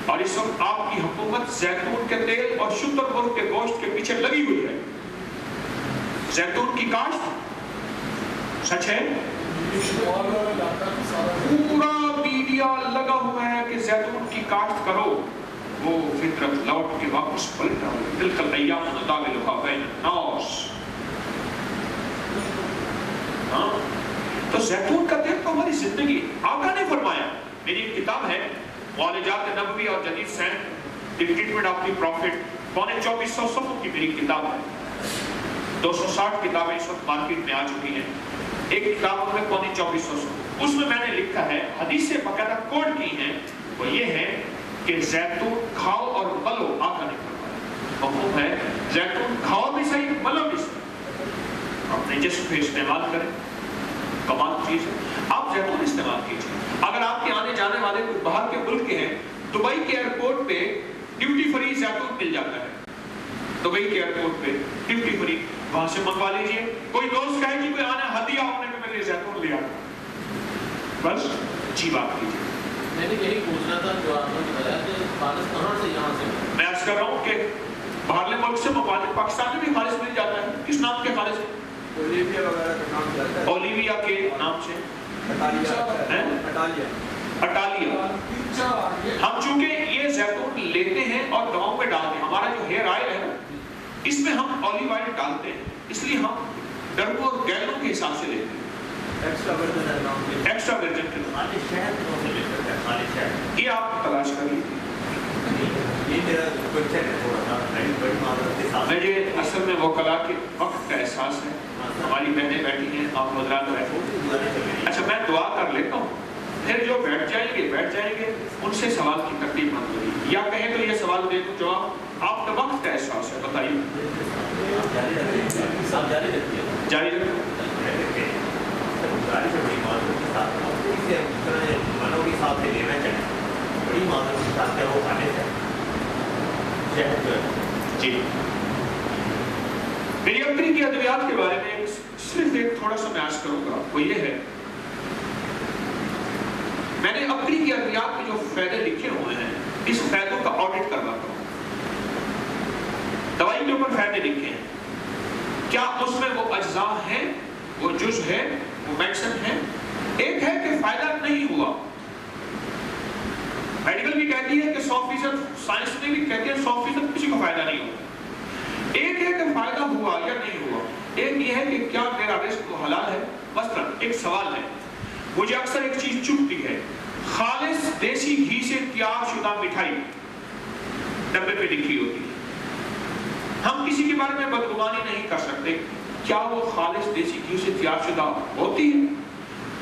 اور اس وقت آپ کی حکومت زیتون کے تیل اور شتر مرغ کے گوشت کے پیچھے لگی ہوئی ہے. زیتون کی کاشت سچ ہے, پورا میڈیا لگا ہوا ہے کہ زیتون کی کاشت کرو, وہ فطرت لوٹ کے واپس پلٹ رہا ہے. تلک الایام نداولها بین الناس. تو زیتون کا تیل تو ہماری زندگی. آقا نے فرمایا, میری ایک کتاب ہے معالجات نبوی اور جدید science the treatment of the prophet, 2400 صفحوں کی میری کتاب ہے. 260 کتابیں اس وقت مارکیٹ میں آ چکی ہیں, ایک کتاب میں 2400 صفحوں. اس میں میں نے لکھا ہے, حدیث باقاعدہ کوٹ کی ہیں, وہ یہ ہے کہ زیتون کھاؤ اور ملو. آقا نے فرمایا مفہوم ہے, زیتون کھاؤ بھی صحیح, ملو بھی صحیح, اپنے جسم پہ استعمال کریں. کمال چیز ہے, آپ زیتون استعمال کیجیے. اگر آپ کے آنے جانے والے کوئی باہر کے ملک کے ہیں, دبئی کے ایئرپورٹ پہ ڈیوٹی فری زیتون مل جاتا ہے. دبئی کے ایئرپورٹ پہ ڈیوٹی فری, وہاں سے منگوا لیجیے. کوئی دوست کہے کہ کوئی آنا ہدیہ ہونے میں میرے زیتون لے آتا, بس جی بات کیجیے. میں نے یہی پوچھنا تھا جو آپ نے بتایا کہ خالص کہاں سے یہاں سے. میں عرض کر رہا ہوں کہ باہرلے ملک سے ممالک پاکستان میں بھی خالص مل جاتا ہے. کس نام کے خالص؟ اولیویا وغیرہ کا نام چلتا ہے, اولیویا کے نام سے, اٹالیا. ہم چونکہ یہ زیتون لیتے ہیں اور دواؤں پہ ڈالتے ہیں, ہمارا جو ہیئر آئل ہے نا اس میں ہم اولیو آئل ڈالتے ہیں, اس لیے ہم ڈرموں اور گیلوں کے حساب سے لیتے ہیں. ایکسٹرا ورجن کے نام. خالی شہد کون سے لے سکتے ہیں؟ خالی شہد یہ آپ تلاش کر لیجیے. یہ میرا کوشچن ہے تھوڑا سا, بڑی معذرت کے ساتھ. مجھے اصل میں وکلا کے وقت کا احساس ہے, ہماری بہنیں بیٹھی ہیں, آپ حضرات بیٹھے. اچھا میں دعا کر لیتا ہوں, پھر جو بیٹھ جائیں گے ان سے سوال کی ترتیب مت کریے, یا کہیں تو یہ سوال دے دوں جواب. آپ کا وقت کا احساس ہے, بتائیے. جاری رکھیں. گاڑی سے بڑی معذرت کے ساتھ اسے منوں کے ساتھ سے لینا چاہیں, بڑی معذرت کے ساتھ کیا وہ کھانے سے شہد جو ہے. جی میری اپنی کی ادویات کے بارے میں صرف ایک تھوڑا سا میں عرض کروں گا, وہ یہ ہے میں نے اپنی کی ادویات کے جو فائدے لکھے ہوئے ہیں اس فائدوں کا آڈٹ کرواتا ہوں. دوائی کے اوپر فائدے لکھے ہیں, کیا اس میں وہ اجزاء ہیں, وہ جز ہے, وہ میڈیسن ہے. ایک ہے کہ فائدہ نہیں ہوا, میڈیکل بھی کہتی ہے کہ 100%, سائنس میں بھی کہتی ہے 100% کسی کو فائدہ نہیں ہوا. ایک ہے کہ فائدہ ہوا یا نہیں ہوا. ایک یہ ہے کہ کیا میرا رزق حلال ہے. مثلا ایک سوال ہے, مجھے اکثر ایک چیز چبھتی ہے, خالص دیسی گھی سے تیار شدہ مٹھائی ڈبے پہ لکھی ہوتی ہے, ہم کسی کے بارے میں بدگمانی نہیں کر سکتے, کیا وہ خالص دیسی گھی سے تیار شدہ ہوتی ہے؟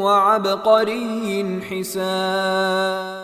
وعبقري حسان